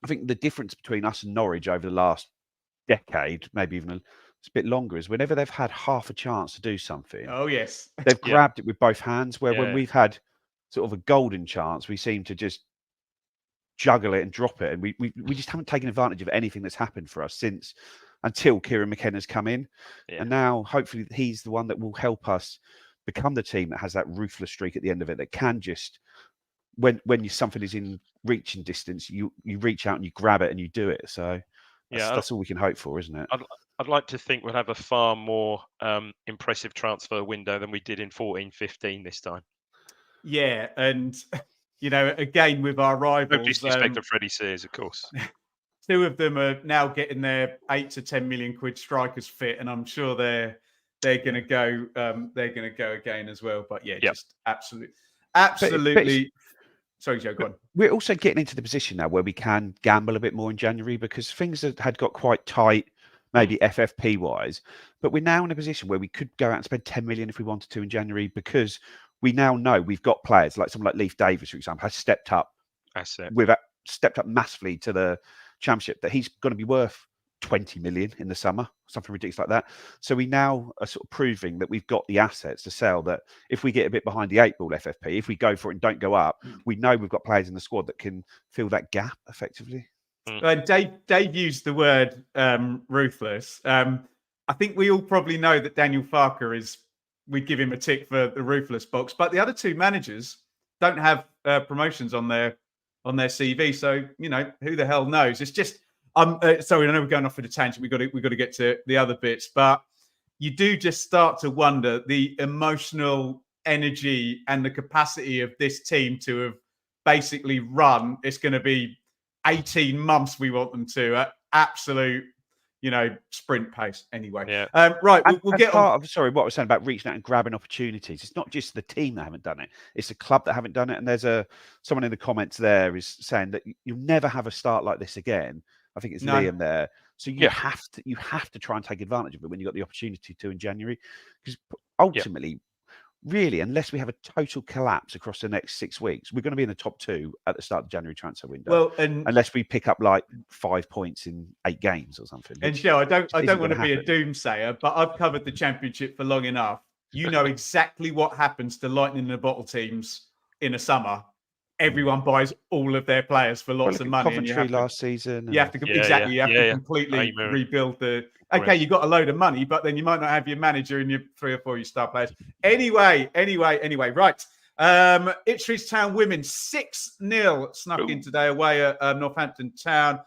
I think the difference between us and Norwich over the last decade, maybe even a bit longer, is whenever they've had half a chance to do something. Oh, yes. They've grabbed it with both hands, where when we've had sort of a golden chance, we seem to just juggle it and drop it. And we just haven't taken advantage of anything that's happened for us until Kieran McKenna's come in. And now hopefully he's the one that will help us become the team that has that ruthless streak at the end of it, that can just, when something is in reaching distance, you reach out and you grab it and you do it. So that's all we can hope for, isn't it? I'd like to think we'll have a far more impressive transfer window than we did in 14-15 this time. Yeah, and again with our No rivals. disrespect to Freddie Sears, of course. Two of them are now getting their 8 to 10 million quid strikers fit, and I'm sure they're going to go. They're going to go again as well. But yeah, just absolutely. Sorry, Joe, go on. We're also getting into the position now where we can gamble a bit more in January because things had got quite tight, maybe FFP wise. But we're now in a position where we could go out and spend 10 million if we wanted to in January because we now know we've got players like someone like Leif Davis, for example, has stepped up. That's it. We've stepped up massively to the Championship that he's going to be worth 20 million in the summer, something ridiculous like that. So we now are sort of proving that we've got the assets to sell, that if we get a bit behind the 8 ball FFP, if we go for it and don't go up, we know we've got players in the squad that can fill that gap effectively. Dave used the word ruthless. I think we all probably know that Daniel Farker we'd give him a tick for the ruthless box, but the other two managers don't have promotions on their CV. So, who the hell knows? It's just, sorry, I know we're going off at a tangent. We've got to get to the other bits, but you do just start to wonder the emotional energy and the capacity of this team to have basically run. It's going to be 18 months we want them to at absolute, sprint pace anyway. Yeah. Right. We'll get on. Sorry, what I was saying about reaching out and grabbing opportunities. It's not just the team that haven't done it. It's the club that haven't done it. And there's someone in the comments there is saying that you'll never have a start like this again. I think it's Liam there. So you have to try and take advantage of it when you've got the opportunity to in January. Because ultimately, really, unless we have a total collapse across the next 6 weeks, we're going to be in the top 2 at the start of the January transfer window. Well, and unless we pick up like 5 points in 8 games or something. And Joe, I don't want to be a doomsayer, but I've covered the Championship for long enough. You know exactly what happens to lightning in the bottle teams in a summer. Everyone buys all of their players for lots of money. Coventry last season. You have to completely rebuild the. Okay, you got a load of money, but then you might not have your manager and your 3 or 4 of your star players. Anyway, right. Ipswich Town women 6-0 snuck in today away at Northampton Town.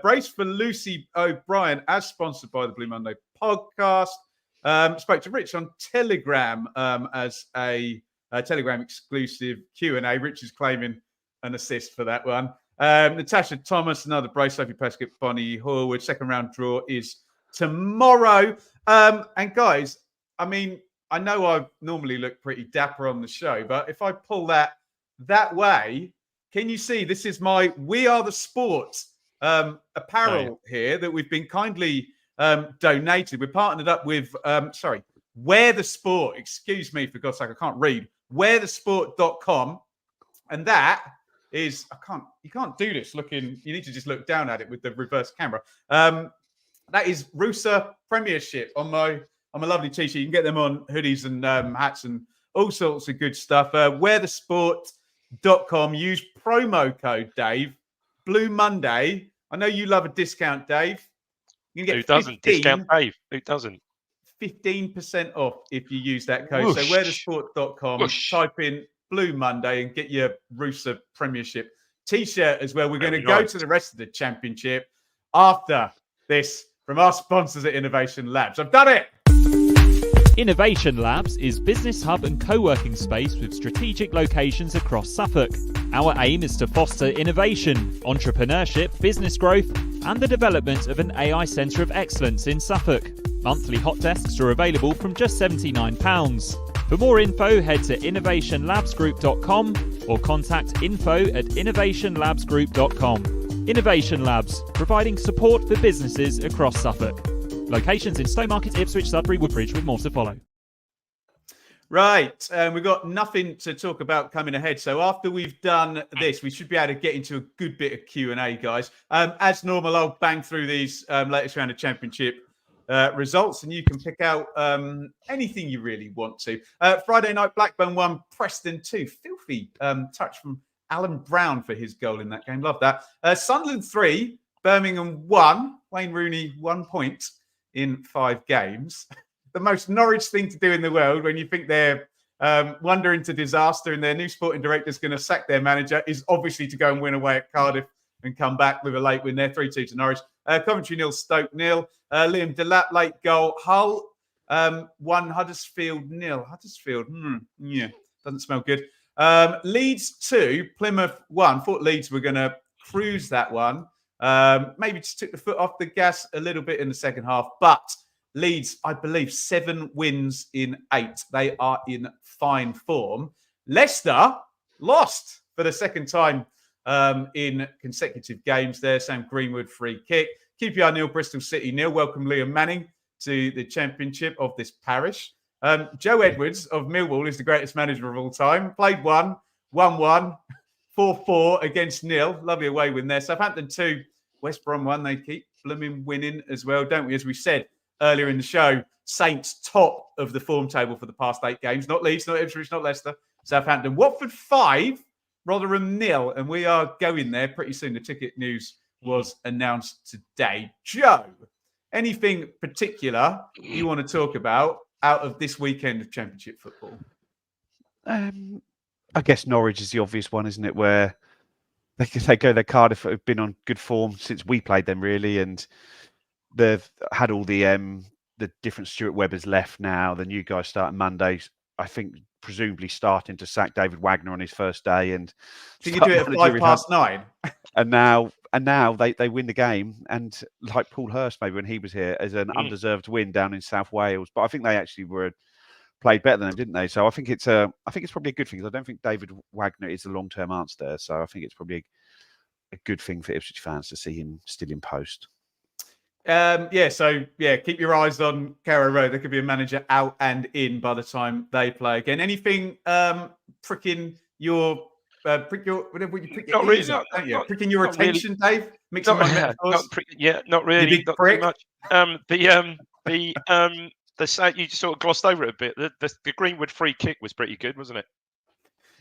Brace for Lucy O'Brien, as sponsored by the Blue Monday podcast. Spoke to Rich on Telegram as a Telegram exclusive Q&A. Rich is claiming an assist for that one. Natasha Thomas, another brace. Sophie Prescott, Bonnie Horwood. Second round draw is tomorrow. And guys, I mean, I know I normally look pretty dapper on the show, but if I pull that way, can you see this is my We Are the Sport apparel here that we've been kindly donated. We're partnered up with, Wear the Sport. Excuse me, for God's sake, I can't read. Wearthesport.com. And that is, you can't do this looking, you need to just look down at it with the reverse camera. That is Rusa Premiership on my lovely t-shirt. You can get them on hoodies and hats and all sorts of good stuff. Wearthesport.com. Use promo code Dave, Blue Monday. I know you love a discount, Dave. You can get Who doesn't? Discount Dave. Who doesn't? 15% off if you use that code. Whoosh. So wearthesport.com, type in Blue Monday and get your Rusa Premiership t-shirt as well. We're going to go to the rest of the Championship after this from our sponsors at Innovation Labs. I've done it! Innovation Labs is business hub and co-working space with strategic locations across Suffolk. Our aim is to foster innovation, entrepreneurship, business growth, and the development of an AI centre of excellence in Suffolk. Monthly hot desks are available from just £79. For more info, head to innovationlabsgroup.com or contact info@innovationlabsgroup.com. Innovation Labs, providing support for businesses across Suffolk. Locations in Stowmarket, Ipswich, Sudbury, Woodbridge, with more to follow. Right, we've got nothing to talk about coming ahead. So after we've done this, we should be able to get into a good bit of Q&A, guys. As normal, I'll bang through these latest round of Championship results, and you can pick out anything you really want to. Friday night, Blackburn 1, Preston 2. Filthy touch from Alan Brown for his goal in that game. Love that. Sunderland 3, Birmingham 1. Wayne Rooney 1 point in 5 games. The most Norwich thing to do in the world when you think they're wandering to disaster and their new sporting director is going to sack their manager is obviously to go and win away at Cardiff and come back with a late win there, 3-2 to Norwich. Coventry 0, Stoke 0. Liam Delap, late goal. Hull 1, Huddersfield 0. Huddersfield, doesn't smell good. Leeds 2, Plymouth 1. Thought Leeds were going to cruise that one. Maybe just took the foot off the gas a little bit in the second half. But Leeds, I believe, 7 wins in 8. They are in fine form. Leicester lost for the second time in consecutive games there. Sam Greenwood free kick. QPR 0, Bristol City 0. Welcome Liam Manning to the championship of this parish. Joe Edwards of Millwall is the greatest manager of all time. Played 1, 1-1, 4-4 against Nil. Lovely away win there. Southampton 2, West Brom 1. They keep blooming winning as well, don't we? As we said earlier in the show, Saints top of the form table for the past 8 games. Not Leeds, not Ipswich, not Leicester. Southampton. Watford 5, Rotherham 0. And we are going there pretty soon. The ticket news was announced today. Joe, anything particular you want to talk about out of this weekend of Championship football? I guess Norwich is the obvious one, isn't it? Where they go their Cardiff have been on good form since we played them, really, and they've had all the different Stuart Webbers left now. The new guys starting Monday, I think, presumably starting to sack David Wagner on his first day. And can you do it at 9:05? And now they win the game, and like Paul Hurst maybe when he was here, as an undeserved win down in South Wales. But I think they actually played better than them, didn't they? So I think it's probably a good thing, because I don't think David Wagner is the long-term answer there. So I think it's probably a good thing for Ipswich fans to see him still in post. Keep your eyes on Carrow Road. There could be a manager out and in by the time they play again. Anything pricking your whatever you prick your ears up, don't you? Pricking your attention, really. Dave? Mixing my metaphors? Not really. Big not prick. too much. You sort of glossed over it a bit. The Greenwood free kick was pretty good, wasn't it?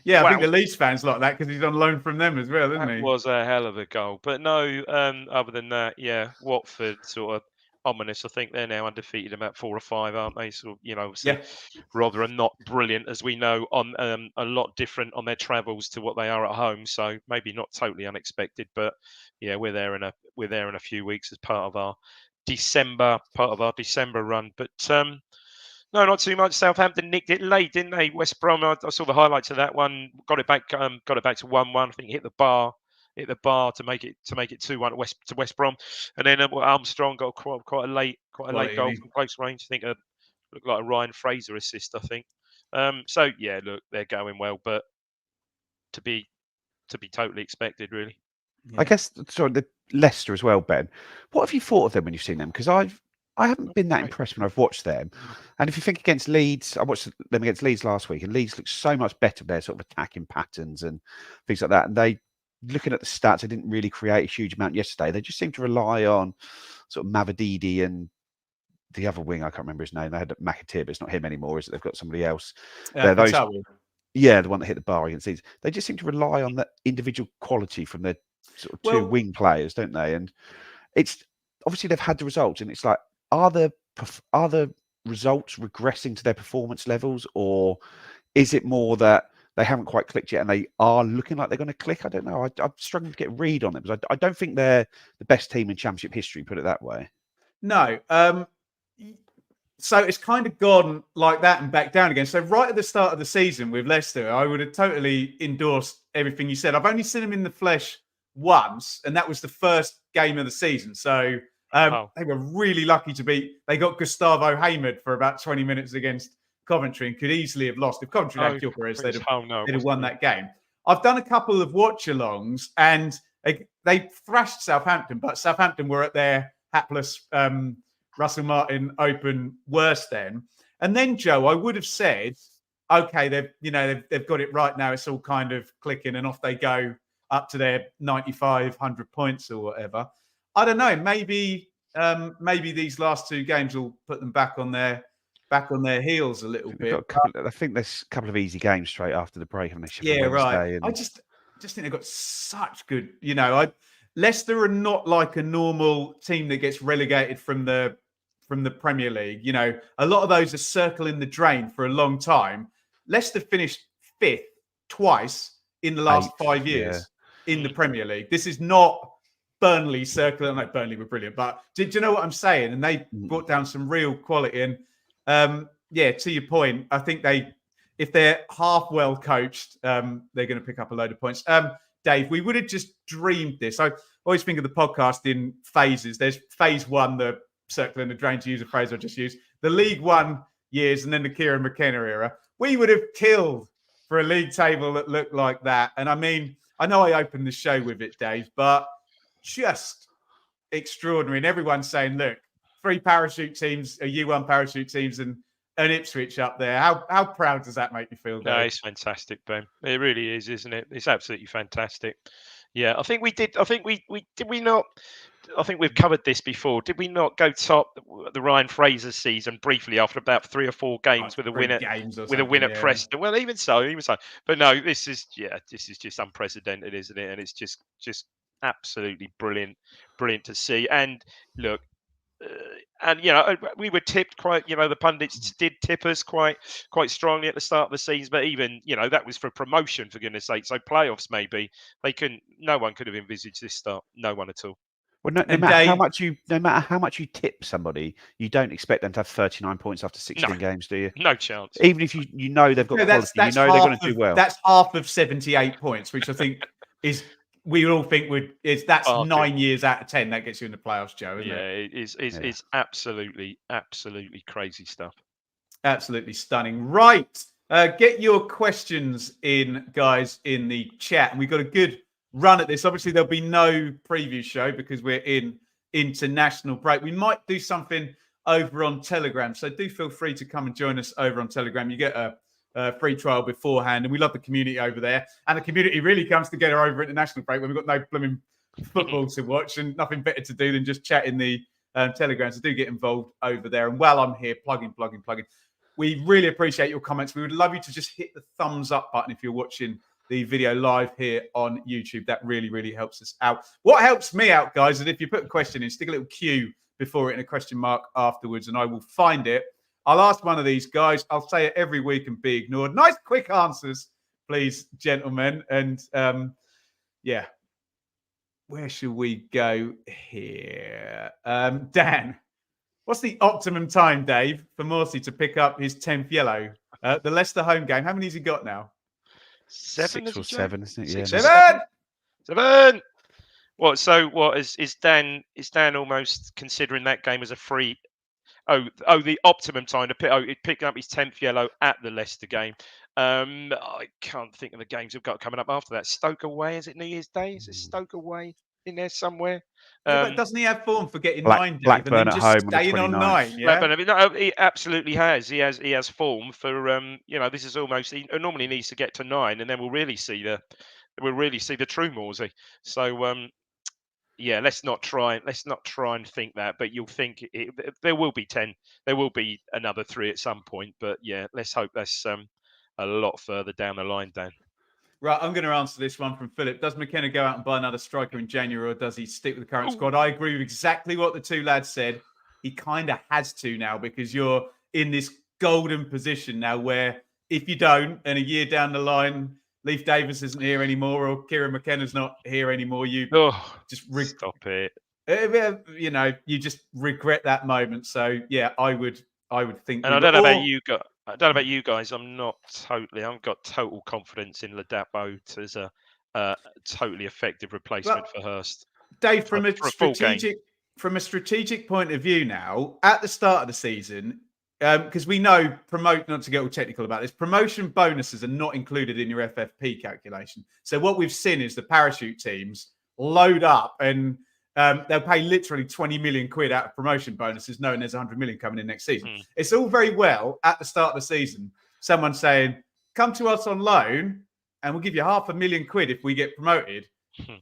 Yeah, I think the Leeds fans like that because he's on loan from them as well, isn't he? That was a hell of a goal. But no, other than that, yeah, Watford sort of ominous. I think they're now undefeated about 4 or 5, aren't they? So, obviously Rotherham not brilliant, as we know, on a lot different on their travels to what they are at home. So maybe not totally unexpected, but yeah, we're there in a few weeks as part of our December run. But no, not too much. Southampton nicked it late, didn't they? West Brom, I saw the highlights of that one. Got it back to 1-1. I think hit the bar to make it 2-1 to West Brom, and then Armstrong got quite a late goal from close range. I think looked like a Ryan Fraser assist. I think. So yeah, look, they're going well, but to be totally expected, really. Yeah. I guess the Leicester as well, Ben. What have you thought of them when you've seen them? Because I haven't been that impressed when I've watched them. And if you think against Leeds, I watched them against Leeds last week, and Leeds looked so much better with their sort of attacking patterns and things like that. And they, looking at the stats, they didn't really create a huge amount yesterday. They just seemed to rely on sort of Mavididi and the other wing. I can't remember his name. They had McAteer, but it's not him anymore, is it? They've got somebody else. The one that hit the bar against Leeds. They just seem to rely on that individual quality from their sort of two wing players, don't they? And it's obviously they've had the results, and it's like, are the results regressing to their performance levels, or is it more that they haven't quite clicked yet and they are looking like they're going to click? I don't know. I'm struggling to get a read on them, because I don't think they're the best team in Championship history, put it that way. No. So it's kind of gone like that and back down again. So right at the start of the season with Leicester, I would have totally endorsed everything you said. I've only seen them in the flesh once, and that was the first game of the season. So they were really lucky they got Gustavo Haymond for about 20 minutes against Coventry and could easily have lost. If Coventry had Gyökeres, they'd have won that game. I've done a couple of watch-alongs, and they thrashed Southampton, but Southampton were at their hapless Russell Martin Open worse then. And then, Joe, I would have said, okay, they've got it right now. It's all kind of clicking, and off they go up to their 95, 100 points or whatever. I don't know. Maybe these last 2 games will put them back on their heels a little bit. I think there's a couple of easy games straight after the break, haven't they? Yeah, right. I just think they've got such good. Leicester are not like a normal team that gets relegated from the Premier League. A lot of those are circling the drain for a long time. Leicester finished 5th twice in the last 5 years in the Premier League. This is not Burnley circling. I know Burnley were brilliant, but do you know what I'm saying? And they brought down some real quality. And to your point, I think if they're half well coached, they're going to pick up a load of points. Dave, we would have just dreamed this. I always think of the podcast in phases. There's phase one, the circle and the drain, to use a phrase I just used, the League One years, and then the Kieran McKenna era. We would have killed for a league table that looked like that. And I mean, I know I opened the show with it, Dave, but just extraordinary. And everyone's saying, look, 3 parachute teams, a U1 parachute teams, and an Ipswich up there. How proud does that make you feel, Dave? No, it's fantastic, Ben. It really is, isn't it? It's absolutely fantastic. Yeah, I think we did. I think we did we not. I think we've covered this before. Did we not go top the Ryan Fraser season briefly after about 3 or 4 games with a win at Preston? Well, even so. But no, this is just unprecedented, isn't it? And it's just absolutely brilliant to see. And look. And we were tipped quite. The pundits did tip us quite strongly at the start of the season. But even that was for promotion, for goodness' sake. So playoffs, maybe no one could have envisaged this start. No one at all. Well, no matter how much you tip somebody, you don't expect them to have 39 points after 16 games, do you? No chance. Even if you know they've got quality, they're going to do well. That's half of 78 points, which I think is. We all think that's 9 years out of 10 that gets you in the playoffs, Joe. Isn't it? It's absolutely crazy stuff. Absolutely stunning. Right, get your questions in, guys, in the chat, and we've got a good run at this. Obviously, there'll be no preview show because we're in international break. We might do something over on Telegram, so do feel free to come and join us over on Telegram. You get a free trial beforehand, and we love the community over there. And the community really comes together over international break when we've got no blooming football to watch and nothing better to do than just chat in the Telegram. So do get involved over there. And while I'm here, plugging. We really appreciate your comments. We would love you to just hit the thumbs up button if you're watching the video live here on YouTube. That really, really helps us out. What helps me out, guys, is if you put a question in, stick a little Q before it and a question mark afterwards, and I will find it. I'll ask one of these guys. I'll say it every week and be ignored. Nice, quick answers, please, gentlemen. And where should we go here? Dan, what's the optimum time, Dave, for Morsey to pick up his 10th yellow? The Leicester home game. How many has he got now? 7 or 7, isn't it? Yeah. 7. What? So what is Dan? Is Dan almost considering that game as a free? Oh, the optimum time to pick up his 10th yellow at the Leicester game. I can't think of the games we've got coming up after that. Stoke away, is it New Year's Day? Is it Stoke away in there somewhere? But doesn't he have form for getting 9, Dave, Blackburn and then at just home staying on 9? Yeah, Blackburn, no, he absolutely has. He has form for this is almost. He normally needs to get to 9, and then we'll really see the true Morsey. So. Yeah, let's not try and think that, but you'll think there will be 10. There will be another 3 at some point, but yeah, let's hope that's a lot further down the line, Dan. Right, I'm going to answer this one from Philip. Does McKenna go out and buy another striker in January, or does he stick with the current squad? I agree with exactly what the two lads said. He kind of has to now, because you're in this golden position now where if you don't, and a year down the line, Leif Davis isn't here anymore, or Kieran McKenna's not here anymore, you just stop it. You just regret that moment. So yeah, I would think. And I don't know about you guys. I've got total confidence in Ladapo as a totally effective replacement for Hurst. Dave, from a strategic point of view now, at the start of the season. Because we know not to get all technical about this, promotion bonuses are not included in your FFP calculation. So what we've seen is the parachute teams load up and they'll pay literally 20 million quid out of promotion bonuses, knowing there's 100 million coming in next season. It's all very well at the start of the season, someone saying, come to us on loan and we'll give you £500,000 quid if we get promoted.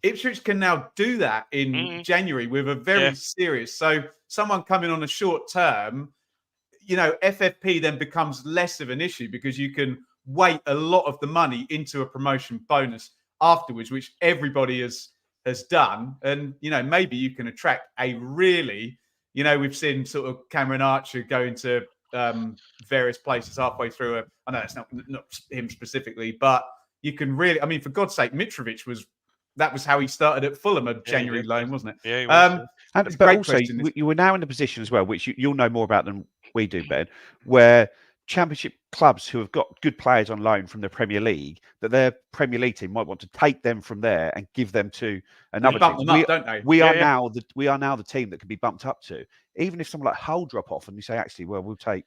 Ipswich can now do that in January with a very serious. So someone coming on a short term, FFP then becomes less of an issue because you can weight a lot of the money into a promotion bonus afterwards, which everybody has done. And, maybe you can attract a really, we've seen sort of Cameron Archer go into various places halfway through. I know that's not him specifically, but you can really, for God's sake, Mitrovic that was how he started at Fulham, a January loan, wasn't it? Yeah, he was. But also, you were now in a position as well, which you'll know more about than we do, Ben, where Championship clubs who have got good players on loan from the Premier League, that their Premier League team might want to take them from there and give them to another bump team. them up, don't they? We are now the team that can be bumped up to. Even if someone like Hull drop off and you say, actually, well, we'll take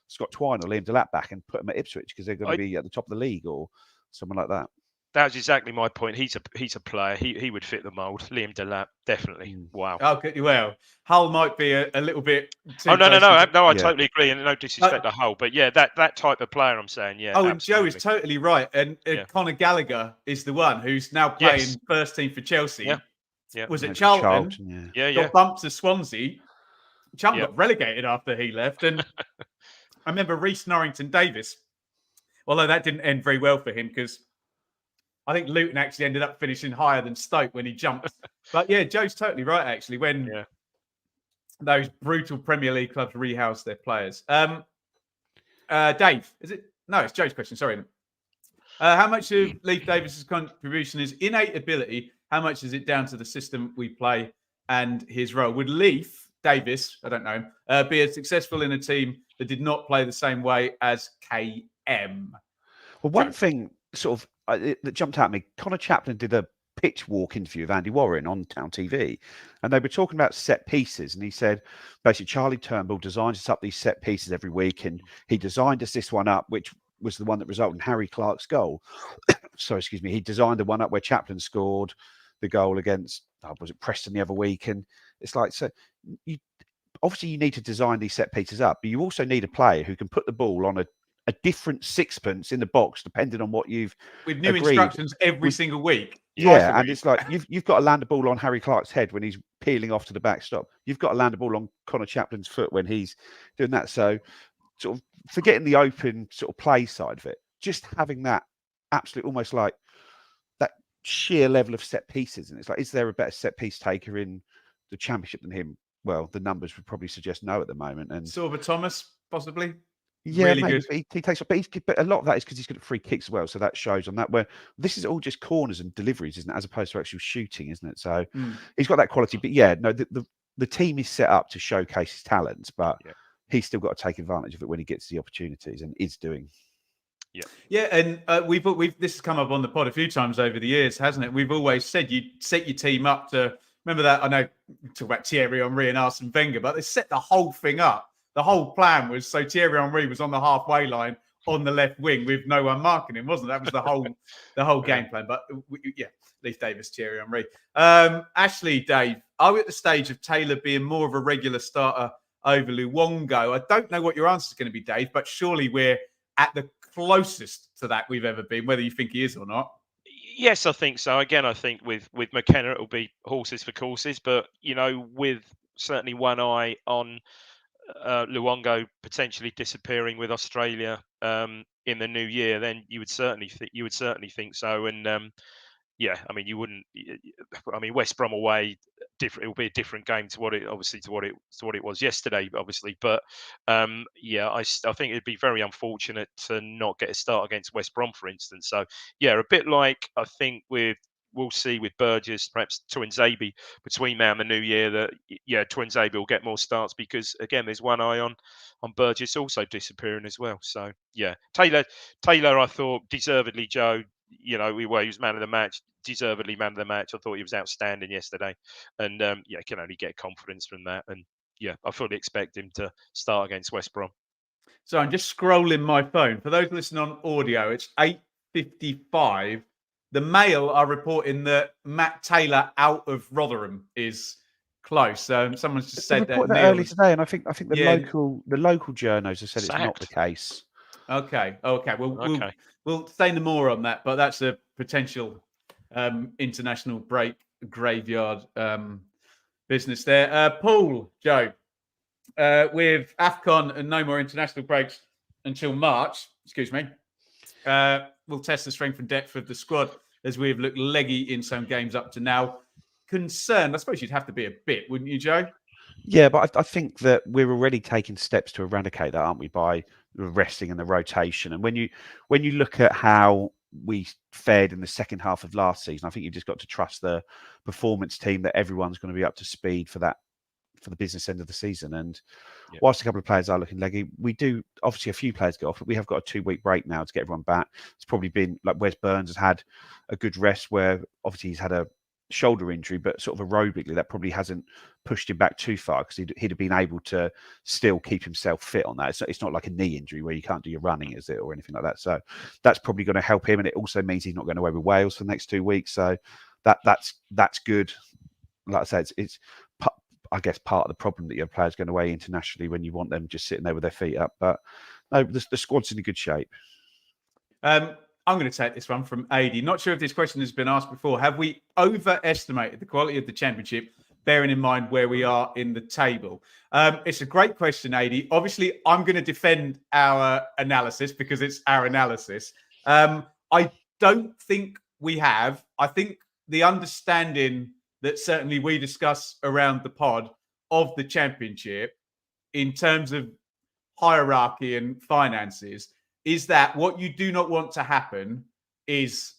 Scott Twine or Liam Delap back and put them at Ipswich because they're going to be at the top of the league or someone like that. That's exactly my point. He's a player. He would fit the mould. Liam Delap, definitely. Wow. Okay, well, Hull might be a little bit. No. I totally agree, and no disrespect to Hull, but yeah, that type of player, I'm saying, yeah. Oh, absolutely. and Joe is totally right. And Conor Gallagher is the one who's now playing first team for Chelsea. Yeah. Was it Charlton? Got bumped to Swansea. Charlton got relegated after he left, and I remember Reece Norrington-Davis. Although that didn't end very well for him because I think Luton actually ended up finishing higher than Stoke when he jumped. But yeah, Joe's totally right, actually, when those brutal Premier League clubs rehouse their players. Dave, is it? No, it's Joe's question. Sorry. How much of Leif Davis's contribution is innate ability? How much is it down to the system we play and his role? Would Leif Davis, I don't know, be as successful in a team that did not play the same way as KM? Well, one thing sort of that jumped out at me, Connor Chaplin did a pitch walk interview with Andy Warren on Town TV, and they were talking about set pieces, and he said basically Charlie Turnbull designs us up these set pieces every week, and he designed us this one up, which was the one that resulted in Harry Clark's goal. Sorry, excuse me. He designed the one up where Chaplin scored the goal against, was it Preston the other week? And it's like, so obviously you need to design these set pieces up, but you also need a player who can put the ball on a different sixpence in the box, depending on what you've with new instructions every single week. Yeah, and it's like you've got to land a ball on Harry Clark's head when he's peeling off to the backstop. You've got to land a ball on Connor Chaplin's foot when he's doing that. So, sort of forgetting the open sort of play side of it, just having that absolute, almost like that sheer level of set pieces. And it's like, is there a better set piece taker in the Championship than him? Well, the numbers would probably suggest no at the moment. And Silver Thomas, possibly. Yeah, really maybe, good. He takes, but a lot of that is because he's good at free kicks as well. So that shows on that. Where this is all just corners and deliveries, isn't it? As opposed to actual shooting, isn't it? So he's got that quality. But yeah, no, the team is set up to showcase his talents, but he's still got to take advantage of it when he gets the opportunities, and is doing. Yeah, and we've this has come up on the pod a few times over the years, hasn't it? We've always said you set your team up to. Remember that? I know we talk about Thierry Henry and Arsene Wenger, but they set the whole thing up. The whole plan was so Thierry Henry was on the halfway line on the left wing with no one marking him, wasn't it? That was the whole game plan. But Leif Davis, Thierry Henry. Ashley, Dave, are we at the stage of Taylor being more of a regular starter over Luongo? I don't know what your answer is going to be, Dave, but surely we're at the closest to that we've ever been, whether you think he is or not. Yes, I think so. Again, I think with McKenna, it'll be horses for courses, but with certainly one eye on Luongo potentially disappearing with Australia in the new year, then you would certainly think so. And I mean, you wouldn't. I mean, West Brom away, different. It will be a different game to what it was yesterday, obviously. But I think it'd be very unfortunate to not get a start against West Brom, for instance. So a bit like I think we'll see with Burgess, perhaps Tuanzebe between now and the new year, that Tuanzebe will get more starts because again there's one eye on Burgess also disappearing as well. So Taylor I thought deservedly, Joe, he was man of the match, deservedly man of the match. I thought he was outstanding yesterday, and can only get confidence from that. And I fully expect him to start against West Brom. So I'm just scrolling my phone. For those listening on audio, it's 8:55. The Mail are reporting that Matt Taylor out of Rotherham is close. Someone's just said that early today, and I think the local journos have said it's not the case. Okay. We'll say no more on that, but that's a potential international break graveyard business there. Paul, Joe, with AFCON and no more international breaks until March. Excuse me. We'll test the strength and depth of the squad as we have looked leggy in some games up to now. Concerned, I suppose you'd have to be a bit, wouldn't you, Joe? Yeah, but I think that we're already taking steps to eradicate that, aren't we, by the resting and the rotation. And when you look at how we fared in the second half of last season, I think you've just got to trust the performance team that everyone's going to be up to speed for that for the business end of the season. And Yep. whilst a couple of players are looking leggy, we do obviously a few players get off, but we have got a 2-week break now to get everyone back. It's probably been like Wes Burns has had a good rest, where obviously he's had a shoulder injury, but sort of aerobically that probably hasn't pushed him back too far, because he'd have been able to still keep himself fit on that. It's not like a knee injury where you can't do your running, is it, or anything like that. So that's probably going to help him, and it also means he's not going away with Wales for the next 2 weeks. So that's good. Like I said, it's I guess part of the problem that your players going away internationally when you want them just sitting there with their feet up. But no, the squad's in a good shape. I'm going to take this one from AD. Not sure if this question has been asked before. Have we overestimated the quality of the Championship, bearing in mind where we are in the table? It's a great question, AD. Obviously, I'm going to defend our analysis because it's our analysis. I don't think we have. I think the understanding that certainly we discuss around the pod of the Championship in terms of hierarchy and finances is that what you do not want to happen is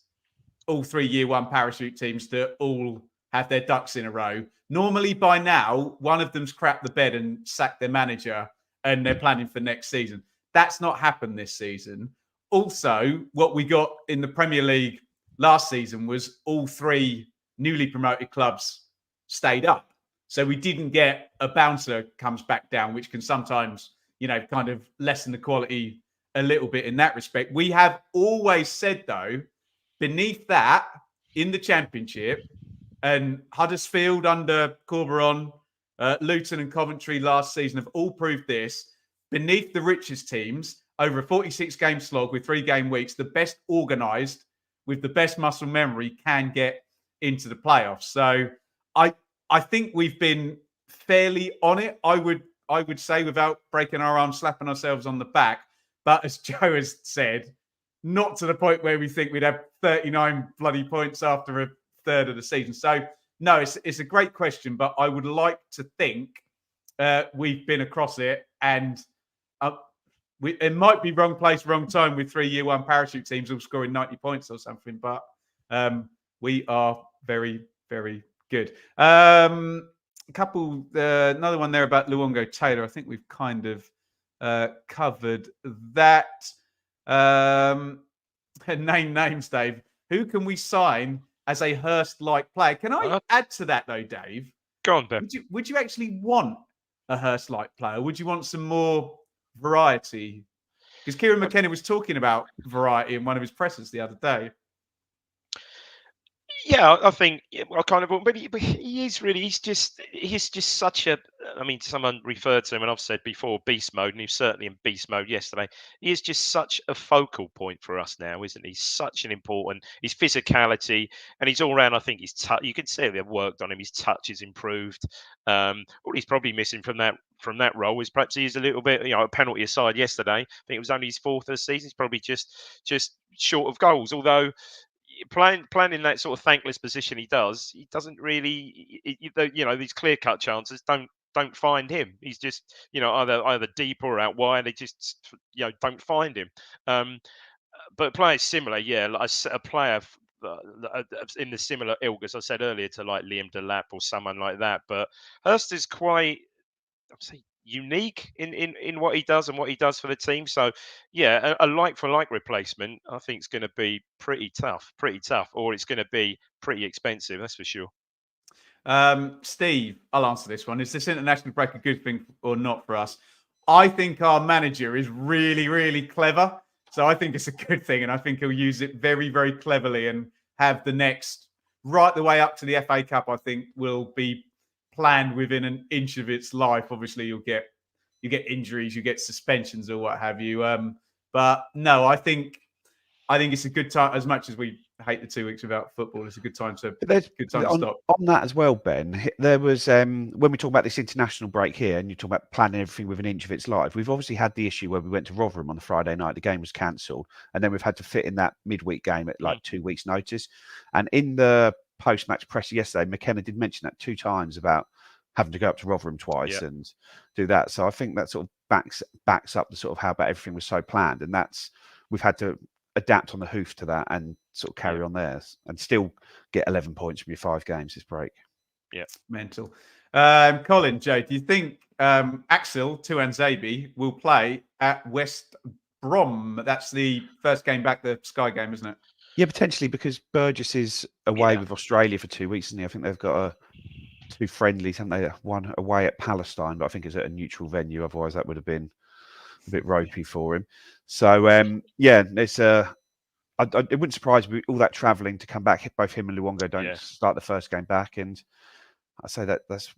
all 3 year one parachute teams that all have their ducks in a row. Normally by now, one of them's crapped the bed and sacked their manager and they're planning for next season. That's not happened this season. Also, what we got in the Premier League last season was all 3 newly promoted clubs stayed up. So we didn't get a bouncer comes back down, which can sometimes, kind of lessen the quality a little bit in that respect. We have always said, though, beneath that, in the Championship, and Huddersfield under Corberon, Luton and Coventry last season have all proved this, beneath the richest teams, over a 46-game slog with 3-game weeks, the best organised, with the best muscle memory, can get into the playoffs. So I think we've been fairly on it, I would say, without breaking our arms, slapping ourselves on the back. But as Joe has said, not to the point where we think we'd have 39 bloody points after a third of the season. So, no, it's a great question, but I would like to think we've been across it. And it might be wrong place, wrong time with 3 year one parachute teams all scoring 90 points or something. But we are very, very good. Another one there about Luongo Taylor. I think we've kind of covered that. Name names, Dave. Who can we sign as a Hurst-like player? Can I add to that, though, Dave? Go on, Ben. Would you actually want a Hurst-like player? Would you want some more variety? Because Kieran McKenna was talking about variety in one of his presses the other day. Yeah, I think I kind of, but he is really, he's just such a, I mean, someone referred to him, and I've said before, beast mode, and he was certainly in beast mode yesterday. He is just such a focal point for us now, isn't he? Such an important, his physicality, and he's all around. I think his touch, you can see they've worked on him. His touch is improved. What he's probably missing from that role is perhaps he is a little bit, a penalty aside yesterday. I think it was only his 4th of the season. He's probably just short of goals, although playing in that sort of thankless position he doesn't really, these clear cut chances don't find him. He's just either deep or out wide. They just don't find him. But players similar, like a player in the similar ilk, as I said earlier, to like Liam Delap or someone like that. But Hurst is quite, I'd say, unique in what he does and what he does for the team. So a like for like replacement I think is going to be pretty tough, or it's going to be pretty expensive, that's for sure. Steve, I'll answer this one. Is this international break a good thing or not for us? I think our manager is really, really clever, so I think it's a good thing, and I think he'll use it very, very cleverly and have the next, right the way up to the FA Cup, I think will be planned within an inch of its life. Obviously, you get injuries, you get suspensions or what have you. But no, I think it's a good time. As much as we hate the 2 weeks without football, it's a good time to stop. On that as well, Ben, there was when we talk about this international break here, and you talk about planning everything with an inch of its life. We've obviously had the issue where we went to Rotherham on the Friday night. The game was cancelled, and then we've had to fit in that midweek game at like 2 weeks' notice. And in the post-match press yesterday, McKenna did mention that 2 times about having to go up to Rotherham twice and do that. So I think that sort of backs up the sort of how about everything was so planned, and we've had to adapt on the hoof to that and sort of carry on there and still get 11 points from your 5 games this break. Yeah. Mental. Colin, Joe, do you think Axel Tuanzebe will play at West Brom? That's the first game back, the Sky game, isn't it? Yeah, potentially, because Burgess is away with Australia for 2 weeks, isn't he? I think they've got 2 friendlies, haven't they? One away at Palestine, but I think it's at a neutral venue. Otherwise, that would have been a bit ropey for him. So, it's it wouldn't surprise me, all that travelling to come back. Both him and Luongo don't start the first game back, and I say that's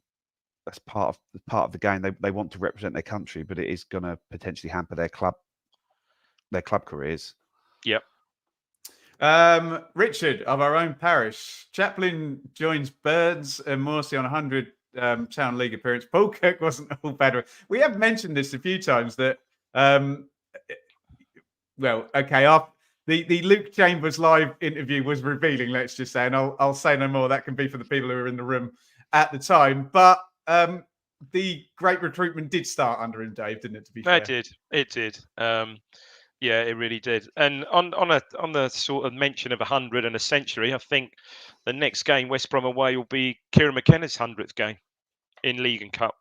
part of the game. They want to represent their country, but it is going to potentially hamper their club careers. Yep. Richard of our own parish. Chaplin joins Burns and Morsey on 100 Town League appearance. Paul Kirk wasn't all bad. We have mentioned this a few times that the Luke Chambers live interview was revealing, let's just say, and I'll say no more. That can be for the people who were in the room at the time. But the great recruitment did start under him, Dave, didn't it? To be fair, it did. Yeah, it really did. And on the sort of mention of 100 and a century, I think the next game, West Brom away, will be Kieran McKenna's 100th game in League and Cup.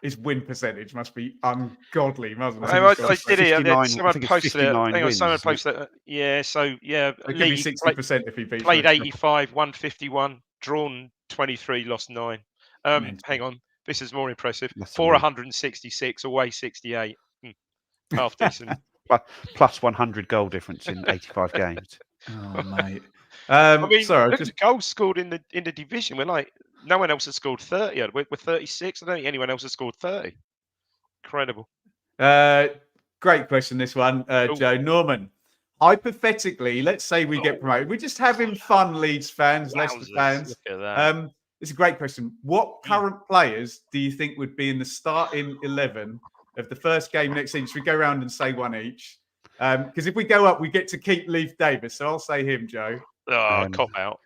His win percentage must be ungodly, mustn't it? I did it. Someone posted it. Hang on, someone posted it. Yeah, so yeah. It could be 60% if he beats. Played 85, 151, drawn 23, lost 9. Hang on, this is more impressive. 466, away 68. Half decent. Plus 100 goal difference in 85 games. Oh, mate. Sorry, look at the goals scored in the division. We're like, no one else has scored 30. We're 36. I don't think anyone else has scored 30. Incredible. Great question, this one, Joe. Norman, hypothetically, let's say we get promoted. We're just having fun, Leeds fans, Leicester fans. Look at that. It's a great question. What current players do you think would be in the starting 11 of the first game next season? Should we go around and say one each? Because if we go up, we get to keep Leif Davis. So I'll say him, Joe. Cop out.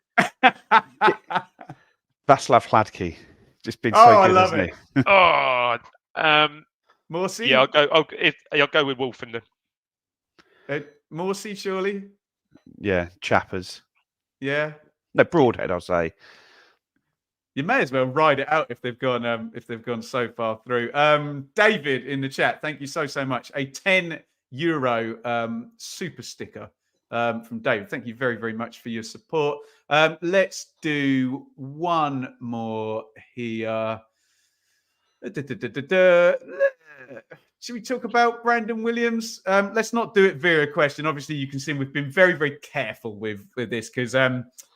Václav Hladký. Just been so good, I love hasn't it. he? Morsey? Yeah, I'll go with Wolfenden. Morsey, surely? Yeah, Chappers. Yeah. No, Broadhead, I'll say. You may as well ride it out if they've gone so far through. David in the chat, thank you so much. A €10 super sticker from David. Thank you very, very much for your support. Let's do one more here. Should we talk about Brandon Williams? Let's not do it via a question. Obviously, you can see we've been very, very careful with this because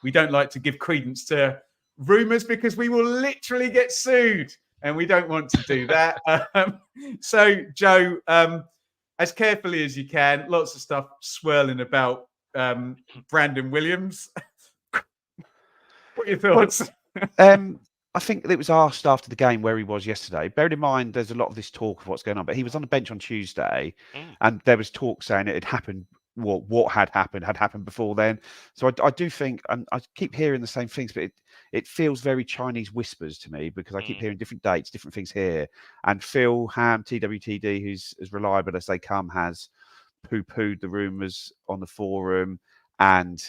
we don't like to give credence to rumours because we will literally get sued and we don't want to do that. So, Joe, as carefully as you can, lots of stuff swirling about Brandon Williams. What are your thoughts? I think it was asked after the game where he was yesterday. Bearing in mind, there's a lot of this talk of what's going on, but he was on the bench on Tuesday, and there was talk saying it had happened. What had happened before then. So I do think, and I keep hearing the same things, but it feels very Chinese whispers to me because I keep hearing different dates, different things here. And Phil Ham, TWTD, who's as reliable as they come, has poo-pooed the rumours on the forum, and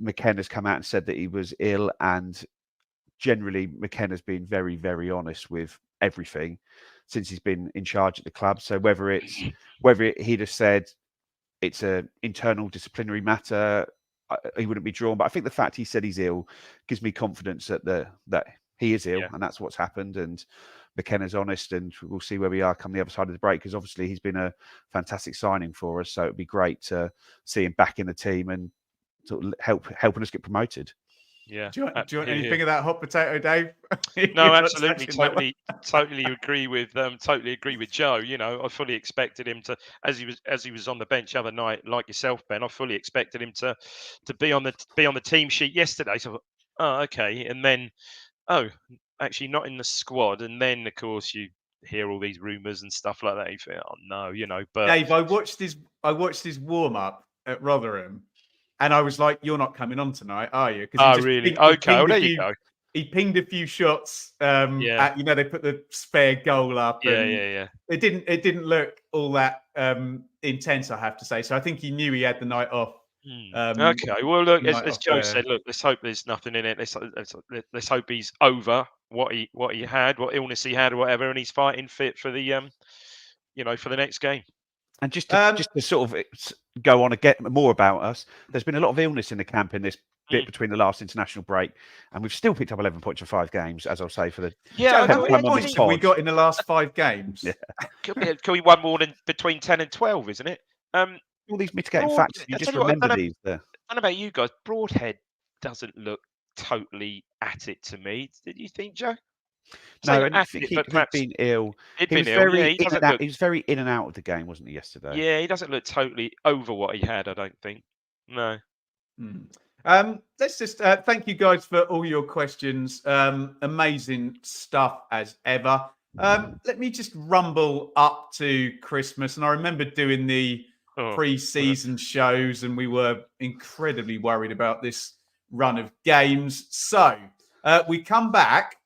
McKenna's come out and said that he was ill, and generally McKenna's been very, very honest with everything since he's been in charge at the club. So whether he'd have said it's an internal disciplinary matter, he wouldn't be drawn. But I think the fact he said he's ill gives me confidence that he is ill, and that's what's happened. And McKenna's honest, and we'll see where we are come the other side of the break, because obviously he's been a fantastic signing for us. So it'd be great to see him back in the team and sort of helping us get promoted. Yeah. Do you want anything of that hot potato, Dave? No, absolutely, totally agree with Joe. You know, I fully expected him to, as he was on the bench the other night, like yourself, Ben. I fully expected him to be on the team sheet yesterday. So, okay, and then, actually not in the squad. And then, of course, you hear all these rumours and stuff like that. You think, oh no, you know. But Dave, I watched his warm up at Rotherham. And I was like, "You're not coming on tonight, are you?" Really? Okay. Well, there you go. He pinged a few shots. At, they put the spare goal up. Yeah. It didn't look all that intense, I have to say. So I think he knew he had the night off Okay. Well, look, night as off Joe there. said, look, let's hope there's nothing in it. Let's hope he's over what he had, what illness he had, or whatever, and he's fighting fit for the for the next game. And just to sort of go on and get more about us, there's been a lot of illness in the camp in this bit between the last international break, and we've still picked up 11 points from 5 games, as I'll say for the. Joe, how many points have we got in the last 5 games? Yeah. Could be one more than between 10 and 12, isn't it? All these mitigating factors, you just remember these. I don't know about you guys. Broadhead doesn't look totally at it to me. Did you think, Joe? No, and I think he'd been ill. He was very in and out of the game, wasn't he, yesterday? Yeah, he doesn't look totally over what he had, I don't think. No. Let's just thank you guys for all your questions. Amazing stuff as ever. Let me just rumble up to Christmas. And I remember doing the pre-season shows, and we were incredibly worried about this run of games. So we come back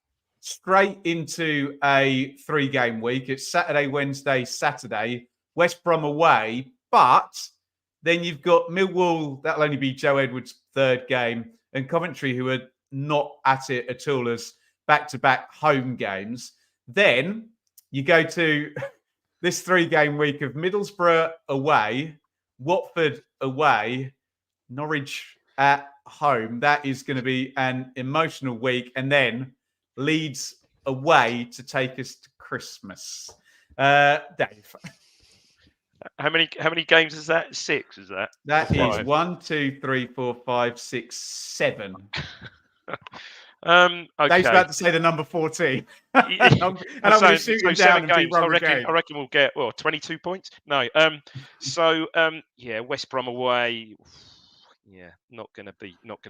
straight into a 3-game week. It's Saturday, Wednesday, Saturday, West Brom away. But then you've got Millwall, that'll only be Joe Edwards' 3rd game, and Coventry, who are not at it at all as back-to-back home games. Then you go to this 3-game week of Middlesbrough away, Watford away, Norwich at home. That is going to be an emotional week. And then Leeds away to take us to Christmas. Dave. How many games is that? 6, is that? That is 1, 2, 3, 4, 5, 6, 7. Okay. Dave's about to say the number 14. and I'm going to shoot him down and games. I reckon we'll get 22 points. No. West Brom away. Yeah, not going to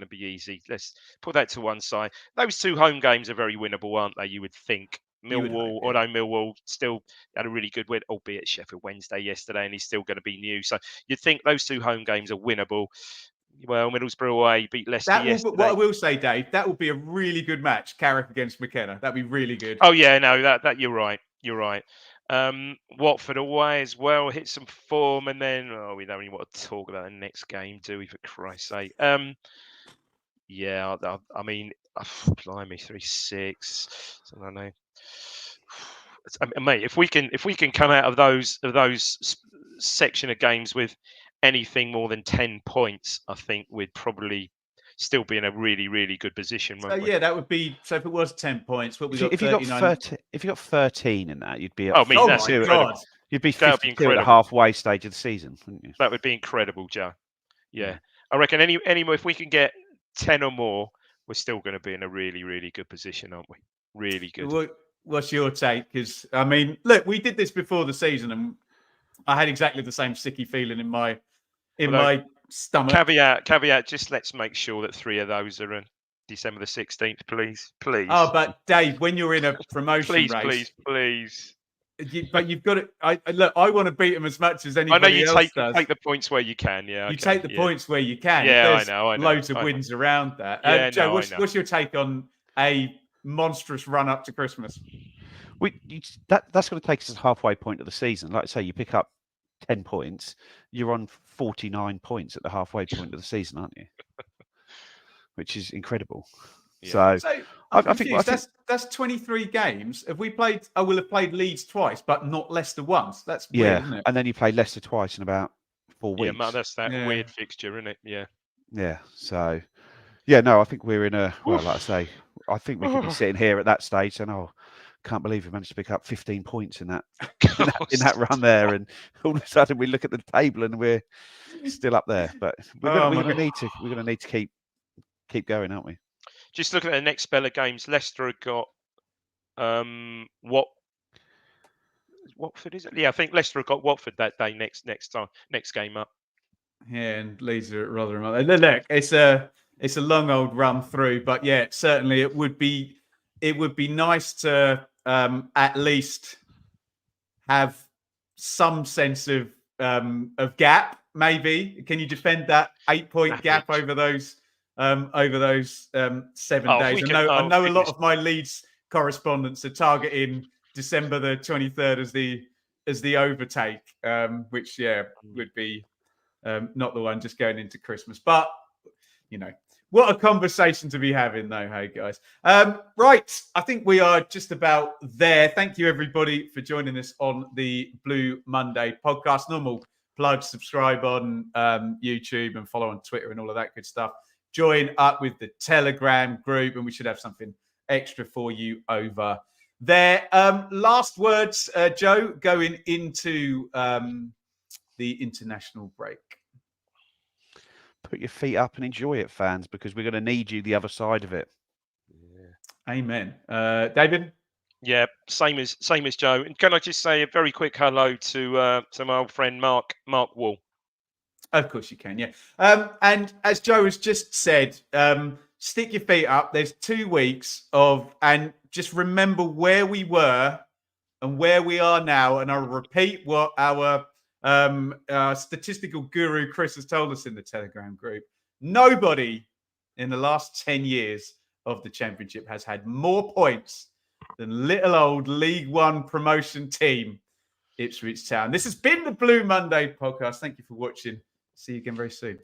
be easy. Let's put that to one side. Those 2 home games are very winnable, aren't they? You would think. Millwall still had a really good win, albeit Sheffield Wednesday yesterday, and he's still going to be new. So you'd think those 2 home games are winnable. Well, Middlesbrough away beat Leicester yesterday. What I will say, Dave, that would be a really good match. Carrick against McKenna. That'd be really good. Oh yeah, no, that you're right. Watford away as well, hit some form, and then we don't really want to talk about the next game, do we? For Christ's sake. I mean, blimey, 3-6. I don't know. Mate, if we can come out of those section of games with anything more than 10 points, I think we'd probably still be in a really, really good position. That would be. So if it was 10 points, what we got? If you got 13 in that, you'd be. You'd be 52 at the halfway stage of the season, wouldn't you? That would be incredible, Joe. Yeah, I reckon any more. If we can get 10 or more, we're still going to be in a really, really good position, aren't we? Really good. What's your take? Because I mean, look, we did this before the season, and I had exactly the same sicky feeling in my stomach. Caveat. Just let's make sure that 3 of those are on December the 16th, please. Oh, but Dave, when you're in a promotion race, please. But you've got to. I want to beat them as much as anybody else does. I know you take the points where you can. Yeah, you take the points where you can. Yeah, I know. Loads of wins around that. Joe, what's your take on a monstrous run up to Christmas? That's going to take us to the halfway point of the season. Like I say, you pick up 10 points, you're on 49 points at the halfway point of the season, aren't you? Which is incredible. Yeah. So I think that's 23 games. Have we played? I will have played Leeds twice, but not Leicester once. That's weird, isn't it? And then you play Leicester twice in about 4 weeks. Yeah, that's that weird fixture, isn't it? Yeah. Yeah. So, I think we're in a like I say, I think we could be sitting here at that stage saying, can't believe we managed to pick up 15 points in that run there, and all of a sudden we look at the table and we're still up there. But we're going to need to keep going, aren't we? Just looking at the next spell of games, Leicester have got Watford, is it? Yeah, I think Leicester have got Watford that day next game up. Yeah, and Leeds are rather remote. Look, it's a long old run through, but certainly it would be nice to at least have some sense of gap. Maybe can you defend that 8-point gap over those 7 days? I know a lot of my Leeds correspondents are targeting December the 23rd as the overtake, which would be not the one just going into Christmas. But, you know, what a conversation to be having, though, hey, guys. Right, I think we are just about there. Thank you, everybody, for joining us on the Blue Monday podcast. Normal plug, subscribe on YouTube and follow on Twitter and all of that good stuff. Join up with the Telegram group, and we should have something extra for you over there. Last words, Joe, going into the international break. Put your feet up and enjoy it, fans, because we're going to need you the other side of it. Yeah. Amen. David? Yeah, same as Joe. And can I just say a very quick hello to my old friend Mark Wall? Of course you can, yeah. And as Joe has just said, stick your feet up. There's 2 weeks and just remember where we were and where we are now. And I'll repeat what our statistical guru Chris has told us in the Telegram group. Nobody in the last 10 years of the Championship has had more points than little old League One promotion team, Ipswich Town. This has been the Blue Monday podcast. Thank you for watching. See you again very soon.